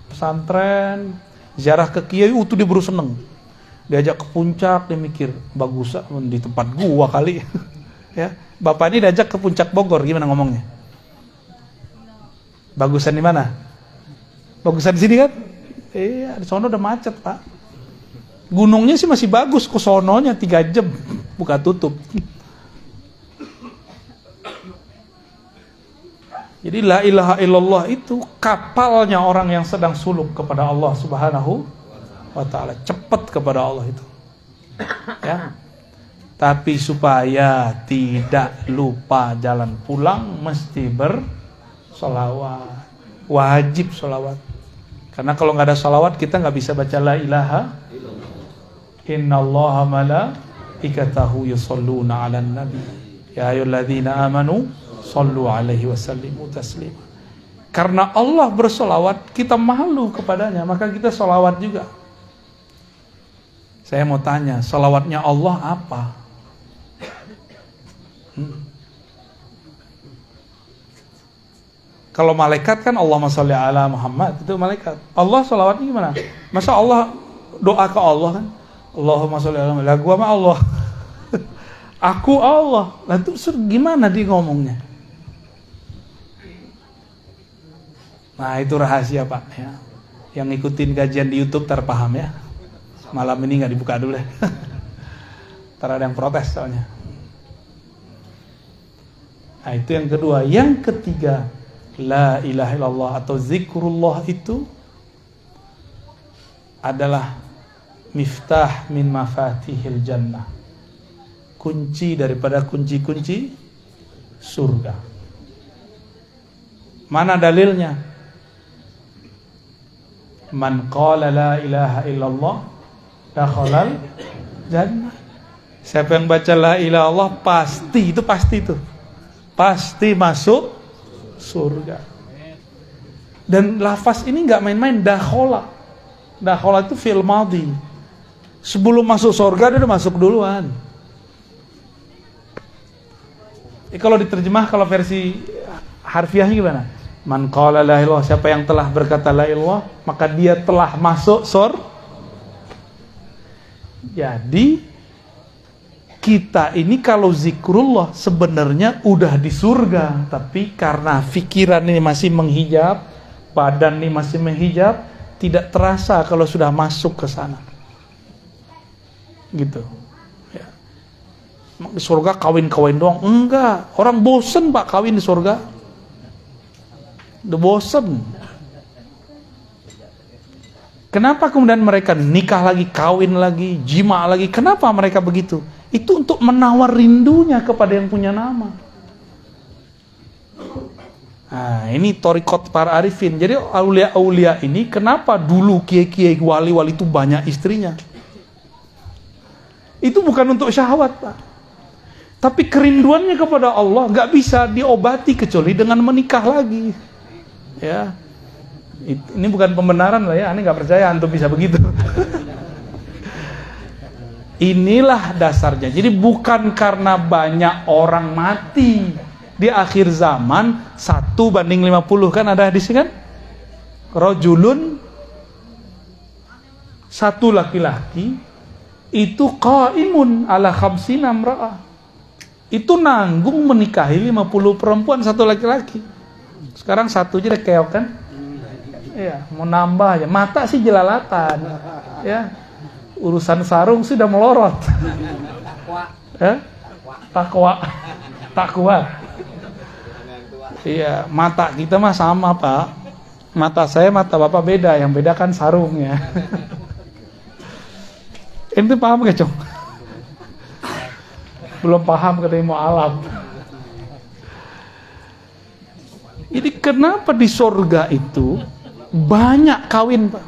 pesantren, ziarah ke kiai, itu dia baru seneng. Diajak ke puncak, dia mikir bagus di tempat gua kali. Ya, bapak ini diajak ke puncak Bogor, gimana ngomongnya? Bagusan di mana? Bagusan di sini kan? Iya, di sono udah macet Pak. Gunungnya sih masih bagus, ke sononya 3 jam buka tutup. Jadi la ilaha illallah itu kapalnya orang yang sedang suluk kepada Allah Subhanahu wa ta'ala, cepat kepada Allah itu. Ya. Tapi supaya tidak lupa jalan pulang mesti bersolawat. Wajib solawat. Karena kalau nggak ada solawat kita nggak bisa baca la ilaha. Innallaha malaikatahu yusholluna 'alan nabi. Ya ayyuhalladzina amanu shallu 'alaihi wasallimu taslima. Karena Allah bersolawat, kita malu kepadanya, maka kita solawat juga. Saya mau tanya, solawatnya Allah apa? Kalau malaikat kan Allahumma sholli ala Muhammad, itu malaikat. Allah solawatnya gimana? Masa Allah doa ke Allah kan? Allahumma sholli ala Muhammad. Lah gua mah Allah. Aku Allah. Lah itu gimana dia ngomongnya? Nah itu rahasia Pak ya. Yang ngikutin kajian di YouTube terpaham ya. Malam ini nggak dibuka dulu ya. Ntar ada yang protes soalnya. Nah, itu yang kedua. Yang ketiga, la ilaha illallah atau zikrullah itu adalah miftah min mafatihil jannah, kunci daripada kunci-kunci surga. Mana dalilnya? Man qala la ilaha illallah dakhalal jannah. Siapa yang baca la ilaha illallah pasti masuk surga. Dan lafaz ini nggak main-main. Dakhala itu fi'il madhi. Sebelum masuk surga dia udah masuk duluan. Kalau diterjemah, kalau versi harfiahnya gimana? Man qala la ilaha illallah, siapa yang telah berkata la ilaha illallah, maka dia telah masuk surga. Jadi kita ini kalau zikrullah sebenarnya udah di surga, tapi karena pikiran ini masih menghijab, badan ini masih menghijab, tidak terasa kalau sudah masuk ke sana. Gitu. Ya. Di surga kawin-kawin doang? Enggak. Orang bosen Pak kawin di surga. Udah bosen. Kenapa kemudian mereka nikah lagi, kawin lagi, jima lagi? Kenapa mereka begitu? Itu untuk menawar rindunya kepada yang punya nama. Nah, ini thariqat para arifin. Jadi aulia-aulia ini kenapa dulu kiai-kiai wali-wali itu banyak istrinya? Itu bukan untuk syahwat, Pak. Tapi kerinduannya kepada Allah nggak bisa diobati kecuali dengan menikah lagi. Ya. Ini bukan pembenaran lah ya, aneh nggak percaya antum bisa begitu. Inilah dasarnya. Jadi bukan karena banyak orang mati di akhir zaman 1:50 kan ada hadis kan? Rajulun, satu laki-laki itu qaimun ala khamsina imra'ah. Itu nanggung menikahi 50 perempuan satu laki-laki. Sekarang satu aja udah keok kan? Iya, mau nambah aja. Mata sih jelalatan. Ya. Urusan sarung sudah melorot. Takwa. Iya, mata kita mah sama, Pak. Mata saya, mata Bapak beda. Yang beda kan sarungnya. Ente paham gak, Cong? Belum paham katanya mau alam. Jadi kenapa di surga itu banyak kawin, Pak?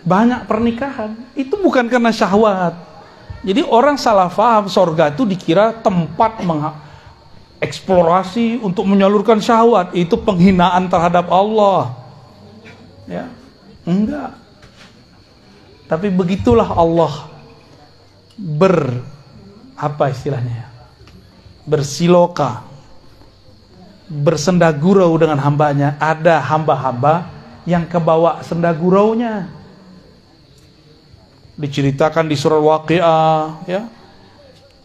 Banyak pernikahan. Itu bukan karena syahwat. Jadi orang salah paham surga itu dikira tempat eksplorasi untuk menyalurkan syahwat. Itu penghinaan terhadap Allah. Ya, enggak. Tapi begitulah Allah bersiloka, bersendagurau dengan hambanya. Ada hamba-hamba yang kebawa sendaguraunya. Diceritakan di surah Waqiah, ya.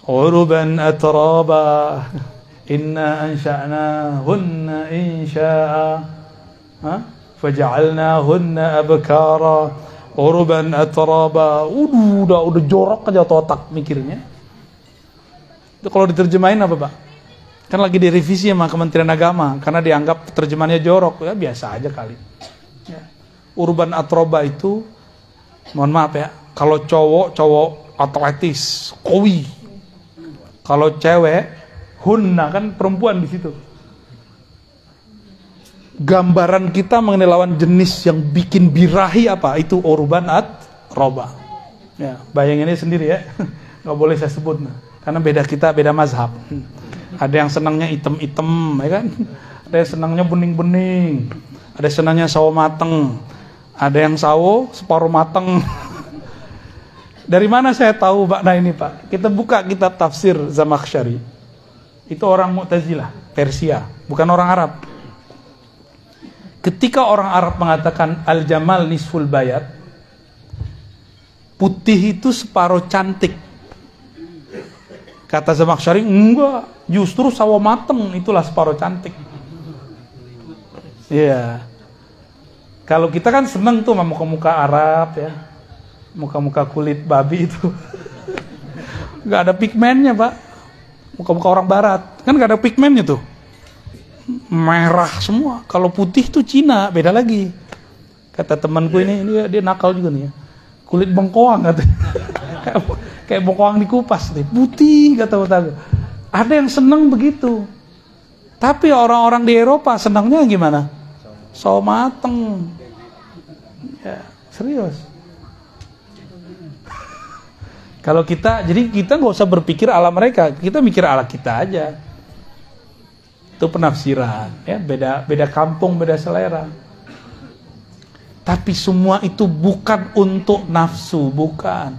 Uruban atraba, inna ansha'nahunna insya'a, faja'alnahunna abkara, uruban atraba. Udah jorok aja otak mikirnya. Itu kalau diterjemahin apa, Pak? Kan lagi direvisi sama Kementerian Agama karena dianggap terjemahannya jorok. Ya biasa aja kali. Ya. Urban atroba itu, mohon maaf ya, kalau cowok atletis, kowi. Kalau cewek, hunna, kan perempuan di situ. Gambaran kita mengenai lawan jenis yang bikin birahi apa? Itu urban atroba. Ya, bayanginnya sendiri ya. Nggak boleh saya sebut, karena beda kita, beda mazhab. Ada yang senangnya item-item, ya kan? Ada yang senangnya bening-bening. Ada yang senangnya sawo mateng. Ada yang sawo separuh mateng. Dari mana saya tahu makna ini, Pak? Kita buka kitab tafsir Zamakhsyari. Itu orang Mu'tazilah, Persia, bukan orang Arab. Ketika orang Arab mengatakan al-jamal nisful bayat, putih itu separuh cantik. Kata Zamakhsyari, enggak, justru sawo mateng itulah separuh cantik. Iya. Kalau kita kan seneng tuh sama muka-muka Arab ya. Muka-muka kulit babi itu. Enggak ada pigmennya, Pak. muka-muka orang barat. Kan gak ada pigmennya tuh. Merah semua. Kalau putih tuh Cina, beda lagi. Kata temanku ini dia nakal juga nih ya. Kulit bengkoang katanya. Kayak bengkoang dikupas nih. Putih kata tetangga. Ada yang seneng begitu. Tapi orang-orang di Eropa senangnya gimana? Sawo mateng. Ya, serius. Kalau kita, jadi kita nggak usah berpikir ala mereka, kita mikir ala kita aja. Itu penafsiran, ya, beda kampung, beda selera. Tapi semua itu bukan untuk nafsu, bukan.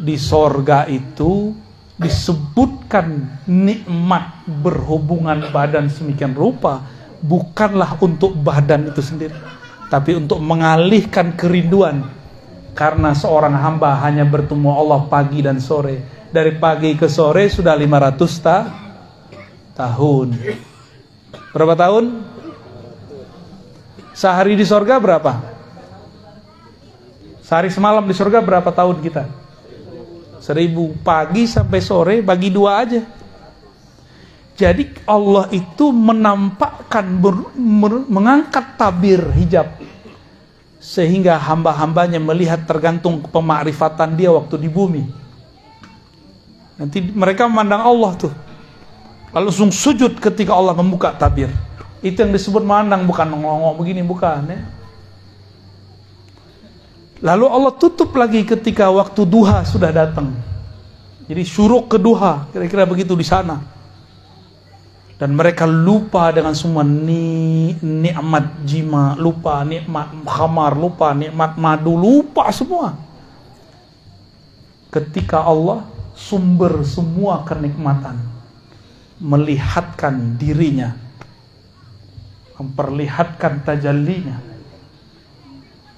Di sorga itu disebutkan nikmat berhubungan badan semikian rupa, bukanlah untuk badan itu sendiri, tapi untuk mengalihkan kerinduan. Karena seorang hamba hanya bertemu Allah pagi dan sore. Dari pagi ke sore sudah 500 tahun. Berapa tahun? Sehari di sorga berapa? Sehari semalam di sorga berapa tahun kita? 1000. Pagi sampai sore bagi 2 aja. Jadi Allah itu menampakkan, mengangkat tabir hijab, sehingga hamba-hambanya melihat tergantung pemakrifatan dia waktu di bumi. Nanti mereka memandang Allah tuh, lalu langsung sujud ketika Allah membuka tabir. Itu yang disebut memandang, bukan nongol begini, bukan ya. Lalu Allah tutup lagi ketika waktu duha sudah datang. Jadi syuruk ke duha, kira-kira begitu di sana. Dan mereka lupa dengan semua nikmat jima, lupa nikmat khamar, lupa nikmat madu, lupa semua. Ketika Allah sumber semua kenikmatan melihatkan dirinya, memperlihatkan tajallinya,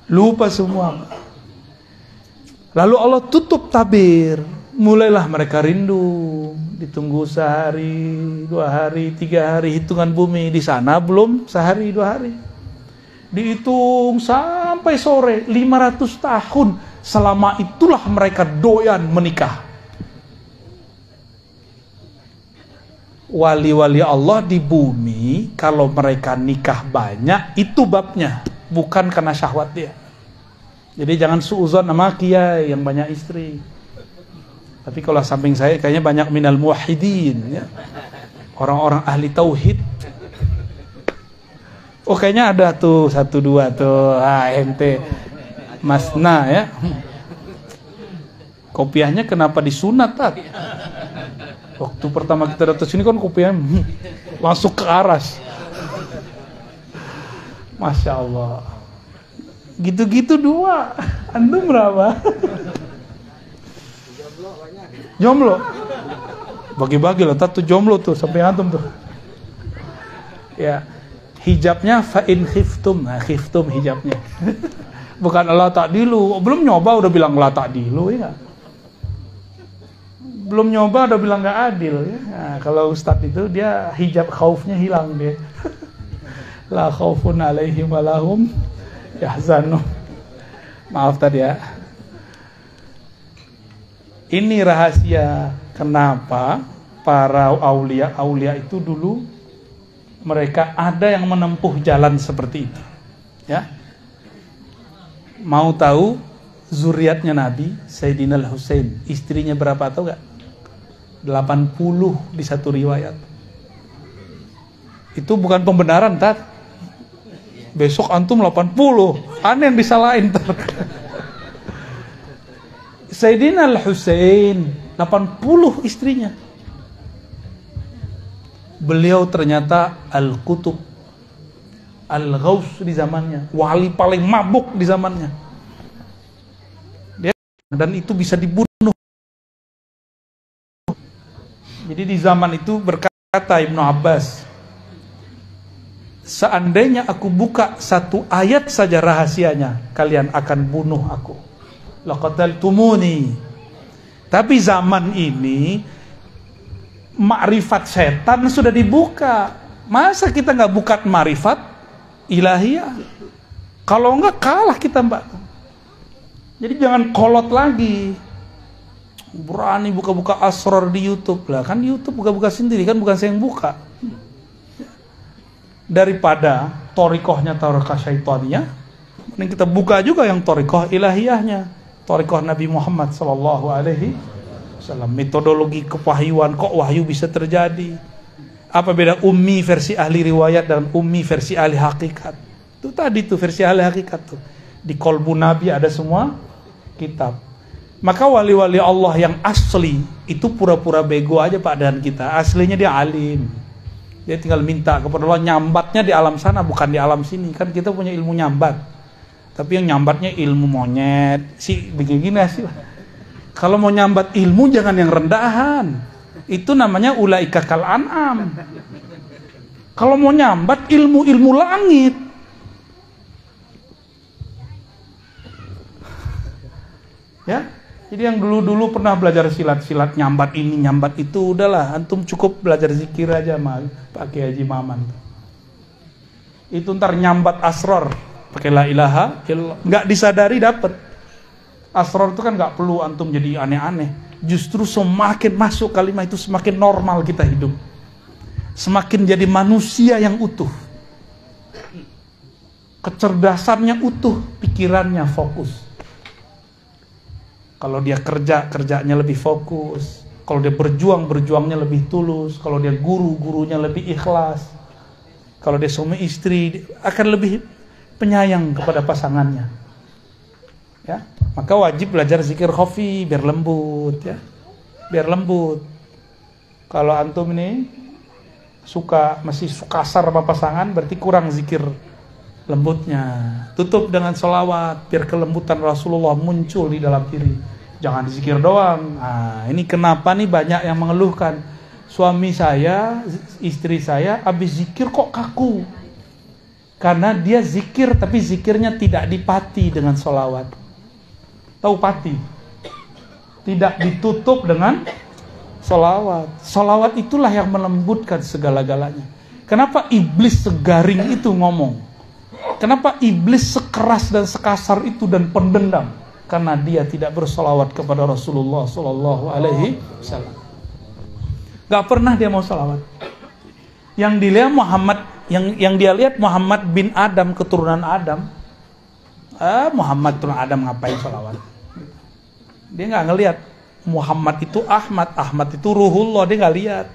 lupa semua. Lalu Allah tutup tabir, mulailah mereka rindu. Ditunggu sehari, 2 hari, 3 hari, hitungan bumi di sana belum sehari 2 hari. Dihitung sampai sore, 500 tahun. Selama itulah mereka doyan menikah. Wali-wali Allah di bumi, kalau mereka nikah banyak, itu babnya, bukan karena syahwat dia. Jadi jangan suuzon sama kiai yang banyak istri. Tapi kalau samping saya kayaknya banyak minal muwahhidin ya. Orang-orang ahli tauhid. Oh kayaknya ada tuh 1 2 tuh. Ente Masna ya. Kopiahnya kenapa disunat, Tat? Waktu pertama kita datang sini kan kopiah langsung ke aras. Masya Allah. Gitu-gitu 2. Antum berapa? Jomblo, bagi-bagi lah, tuh jomblo tuh sampai antum tuh. Ya, hijabnya fa'in khiftum, nah khiftum hijabnya. Bukan la ta'dilu, belum nyoba udah bilang la ta'dilu ya. Belum nyoba udah bilang nggak adil ya. Nah, kalau ustadz itu dia hijab khaufnya hilang dia. La khaufun alaihim walahum yahzanun. Maaf tadi ya. Ini rahasia kenapa para aulia itu dulu mereka ada yang menempuh jalan seperti itu. Ya. Mau tahu zuriatnya Nabi Sayyidina Al-Husain, istrinya berapa tahu enggak? 80 di satu riwayat. Itu bukan pembenaran, Tat. Besok antum 80. Aneh yang disalahin, Tat. Sayyidina Al-Husain 80 istrinya. Beliau ternyata Al-Qutub, Al-Ghaus di zamannya, wali paling mabuk di zamannya. Dia, dan itu bisa dibunuh. Jadi di zaman itu berkata Ibnu Abbas, seandainya aku buka 1 ayat saja rahasianya, kalian akan bunuh aku. Laqataltumuni. Tapi zaman ini makrifat setan sudah dibuka. Masa kita nggak buka makrifat ilahiyah? Kalau nggak kalah kita, Mbak. Jadi jangan kolot lagi. Berani buka-buka asrar di YouTube. Lah kan di YouTube buka-buka sendiri, kan bukan saya yang buka. Daripada thariqahnya thariqah syaitaniyah, mending kita buka juga yang thariqah ilahiyahnya, thariqah Nabi Muhammad sallallahu alaihi wasallam. Metodologi kewahyuan, kok wahyu bisa terjadi? Apa beda ummi versi ahli riwayat dan ummi versi ahli hakikat? Itu tadi tuh versi ahli hakikat tuh. Di kolbu Nabi ada semua kitab. Maka wali-wali Allah yang asli itu pura-pura bego aja Pak dan kita. Aslinya dia alim. Dia tinggal minta kepada Allah, nyambatnya di alam sana bukan di alam sini. Kan kita punya ilmu nyambat. Tapi yang nyambatnya ilmu monyet. Begini sih. Kalau mau nyambat ilmu jangan yang rendahan. Itu namanya ulaika kal an'am. Kalau mau nyambat ilmu langit. Ya. Jadi yang dulu-dulu pernah belajar silat-silat, nyambat ini, nyambat itu, udahlah, antum cukup belajar zikir aja pakai Haji Maman. Itu ntar nyambat asrar, pakai la ilaha illallah, nggak disadari dapat. Asrar itu kan nggak perlu antum jadi aneh-aneh. Justru semakin masuk kalimat itu semakin normal kita hidup, semakin jadi manusia yang utuh, kecerdasannya utuh, pikirannya fokus. Kalau dia kerjanya lebih fokus. Kalau dia berjuangnya lebih tulus. Kalau dia gurunya lebih ikhlas. Kalau dia suami istri akan lebih penyayang kepada pasangannya. Ya, maka wajib belajar zikir khafi biar lembut ya. Biar lembut. Kalau antum ini masih suka kasar sama pasangan, berarti kurang zikir lembutnya. Tutup dengan sholawat biar kelembutan Rasulullah muncul di dalam diri. Jangan zikir doang. Nah, ini kenapa nih banyak yang mengeluhkan, suami saya, istri saya habis zikir kok kaku. Karena dia zikir tapi zikirnya tidak dipati dengan sholawat. Tahu pati? Tidak ditutup dengan sholawat. Sholawat itulah yang melembutkan segala-galanya. Kenapa iblis segaring itu ngomong? Kenapa iblis sekeras dan sekasar itu dan pendendam? Karena dia tidak bersolawat kepada Rasulullah Sallallahu Alaihi Wasallam. Gak pernah dia mau solawat. Yang dilihat Muhammad, yang dia lihat Muhammad bin Adam, keturunan Adam. Muhammad turun Adam ngapain solawat? Dia nggak ngelihat Muhammad itu Ahmad itu Ruhullah, dia nggak lihat.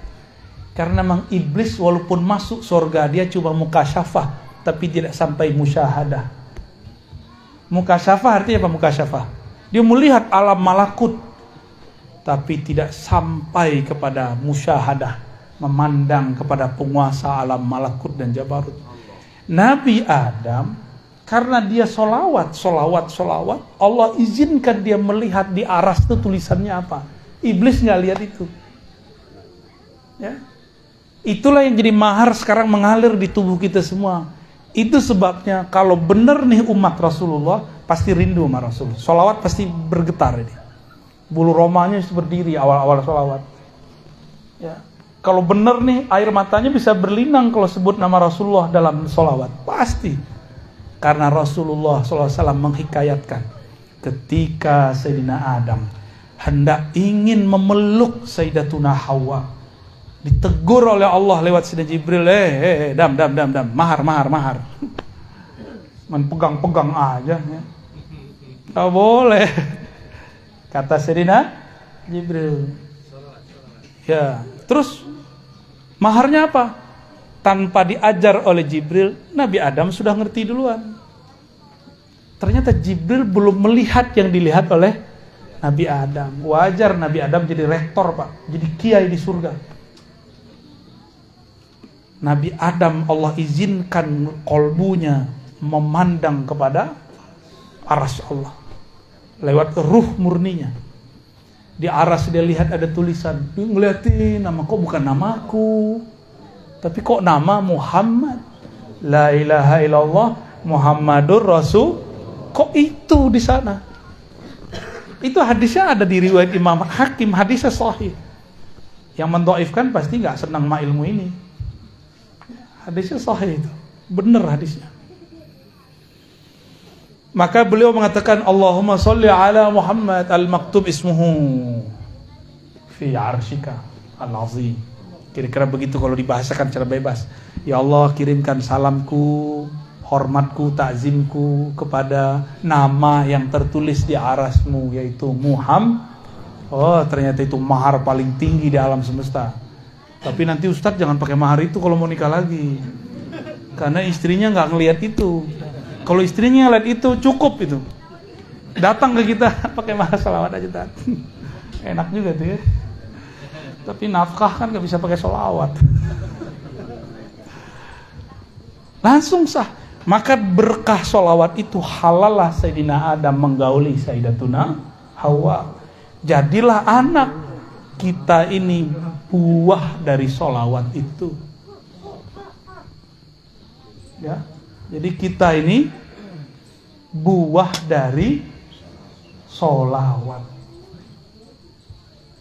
Karena memang iblis walaupun masuk surga dia cuma mukasyafah, tapi tidak sampai musyahadah. Mukasyafah artinya apa mukasyafah? Dia melihat alam malakut, tapi tidak sampai kepada musyahadah, memandang kepada penguasa alam malakut dan jabarut. Nabi Adam, karena dia solawat, Allah izinkan dia melihat di aras itu tulisannya apa. Iblis nggak lihat itu. Ya, itulah yang jadi mahar sekarang mengalir di tubuh kita semua. Itu sebabnya kalau benar nih umat Rasulullah pasti rindu sama Rasul. Sholawat pasti bergetar ini. Bulu romanya berdiri awal-awal sholawat. Ya. Kalau benar nih air matanya bisa berlinang kalau sebut nama Rasulullah dalam sholawat. Pasti. Karena Rasulullah SAW menghikayatkan ketika Sayyidina Adam hendak ingin memeluk Sayyidatuna Hawa, ditegur oleh Allah lewat Sayyidina Jibril, dam, mahar. Man pegang aja ya. Gak boleh. Kata Sayyidina Jibril. Ya, terus maharnya apa? Tanpa diajar oleh Jibril, Nabi Adam sudah ngerti duluan. Ternyata Jibril belum melihat yang dilihat oleh Nabi Adam. Wajar Nabi Adam jadi rektor, Pak, jadi kiai di surga. Nabi Adam Allah izinkan kolbunya memandang kepada aras Allah lewat ruh murninya. Di aras dia lihat ada tulisan, dia ngeliatin nama, kok bukan namaku, tapi kok nama Muhammad, la ilaha illallah Muhammadur Rasul, kok itu di sana. Itu hadisnya ada di riwayat Imam Hakim, hadisnya sahih. Yang mendhaifkan pasti nggak senang sama ilmu ini. Hadisnya sahih itu, benar hadisnya. Maka beliau mengatakan Allahumma sholli ala Muhammad al-maktub ismuhu fi 'arsyika al-'azim. Kira-kira begitu kalau dibahasakan secara bebas. Ya Allah, kirimkan salamku, hormatku, takzimku kepada nama yang tertulis di arasmu, yaitu Muhammad. Oh, ternyata itu mahar paling tinggi di alam semesta. Tapi nanti Ustadz jangan pakai mahar itu kalau mau nikah lagi, karena istrinya nggak ngelihat itu. Kalau istrinya ngelihat itu cukup itu, datang ke kita pakai mahar sholawat aja Tad. Enak juga tuh ya. Tapi nafkah kan nggak bisa pakai sholawat. Langsung sah. Maka berkah sholawat itu halalah Sayyidina Adam menggauli Sayyidatuna Hawa. Jadilah anak kita ini buah dari sholawat itu. Ya, jadi kita ini buah dari sholawat.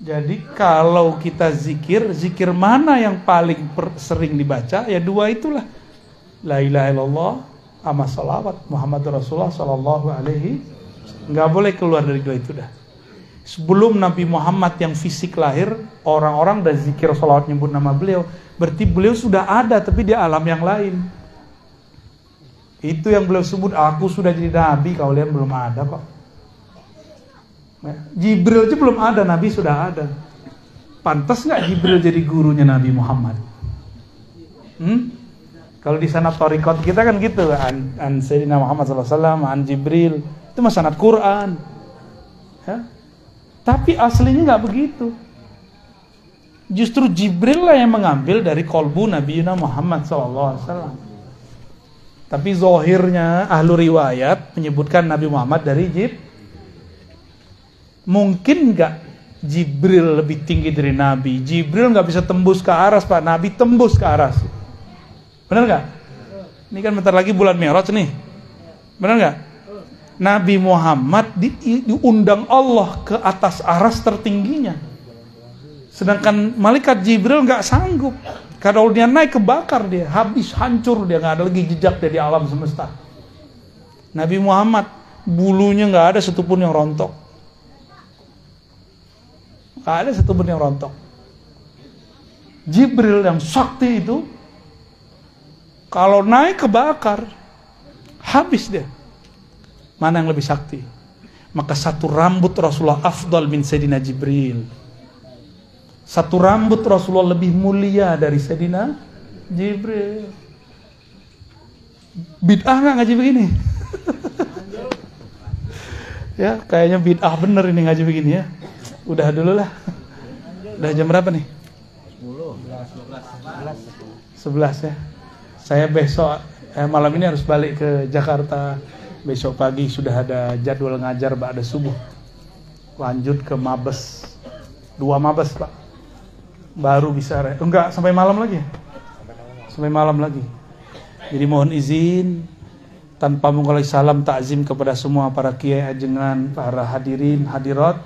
Jadi kalau kita zikir mana yang paling sering dibaca? Ya dua itulah. La ilaha illallah sama sholawat Muhammad Rasulullah sallallahu alaihi. Nggak boleh keluar dari dua itu dah. Sebelum Nabi Muhammad yang fisik lahir, orang-orang udah zikir sholawat nyebut nama beliau. Berarti beliau sudah ada tapi di alam yang lain. Itu yang beliau sebut, aku sudah jadi Nabi, kalian belum ada kok. Jibril aja belum ada, Nabi sudah ada. Pantas nggak Jibril jadi gurunya Nabi Muhammad? Kalau di sanad thariqat kita kan gitu, an Sayyidina Muhammad SAW, an Jibril, itu mah sanad Quran. Ya? Tapi aslinya nggak begitu. Justru Jibril lah yang mengambil dari kolbu Nabi Muhammad SAW. Tapi zahirnya ahlu riwayat menyebutkan Nabi Muhammad dari Jibril. Mungkin nggak Jibril lebih tinggi dari Nabi? Jibril nggak bisa tembus ke aras, Pak. Nabi tembus ke aras. Benar nggak? Ini kan bentar lagi bulan Mi'raj nih. Benar nggak? Nabi Muhammad diundang Allah ke atas aras tertingginya. Sedangkan malaikat Jibril nggak sanggup. Kalau dia naik kebakar dia, habis, hancur dia, nggak ada lagi jejak dari alam semesta. Nabi Muhammad bulunya nggak ada satupun yang rontok. Nggak ada satupun yang rontok. Jibril yang sakti itu, kalau naik kebakar, habis dia. Mana yang lebih sakti? Maka satu rambut Rasulullah afdal min Sayyidina Jibril. Satu rambut Rasulullah lebih mulia dari Sayyidina Jibril. Bid'ah nggak ngaji begini? Ya, kayaknya bid'ah bener ini ngaji begini ya. Udah dulu lah. Udah jam berapa nih? 11 ya. Saya besok malam ini harus balik ke Jakarta. Besok pagi sudah ada jadwal ngajar ba'da subuh. Lanjut ke Mabes. 2 Mabes, Pak. Baru bisa enggak sampai malam lagi. Sampai malam lagi. Jadi mohon izin tanpa mengulangi salam takzim kepada semua para kiai ajengan, para hadirin hadirat.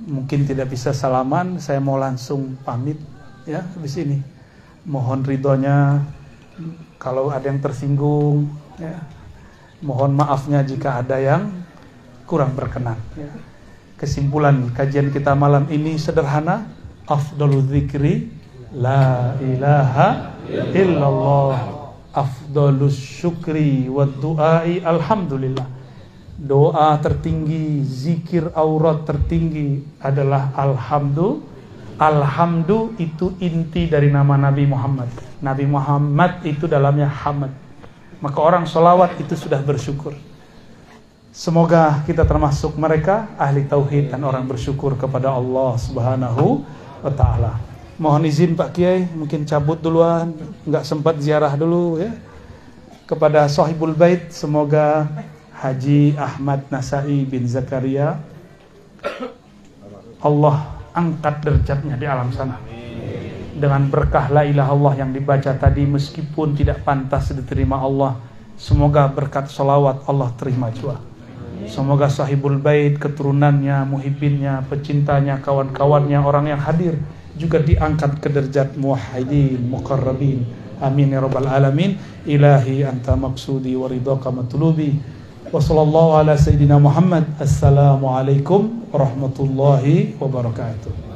Mungkin tidak bisa salaman, saya mau langsung pamit ya habis ini. Mohon ridhonya kalau ada yang tersinggung ya. Mohon maafnya jika ada yang kurang berkenan ya. Kesimpulan kajian kita malam ini sederhana, afdalul dzikri la ilaha illallah, afdalus syukri wad du'ai alhamdulillah. Doa tertinggi, zikir aurat tertinggi adalah alhamdu. Alhamdu itu inti dari nama Nabi Muhammad. Nabi Muhammad itu dalamnya hamd. Maka orang sholawat itu sudah bersyukur. Semoga kita termasuk mereka ahli tauhid dan orang bersyukur kepada Allah Subhanahu wa ta'ala. Mohon izin Pak Kiai, mungkin cabut duluan, nggak sempat ziarah dulu ya. Kepada sahibul bait, semoga Haji Ahmad Nasai bin Zakaria Allah angkat derajatnya di alam sana dengan berkah la ilaha illallah yang dibaca tadi, meskipun tidak pantas diterima Allah, semoga berkat sholawat Allah terima juga. Semoga sahibul bait, keturunannya, muhibbinnya, pecintanya, kawan-kawannya, orang yang hadir juga diangkat ke derajat muwahhidin muqarrabin. Amin ya rabbal alamin. Ilahi anta maqsudi wa ridhaka matlubi. Wa sallallahu ala sayyidina Muhammad. Assalamualaikum warahmatullahi wabarakatuh.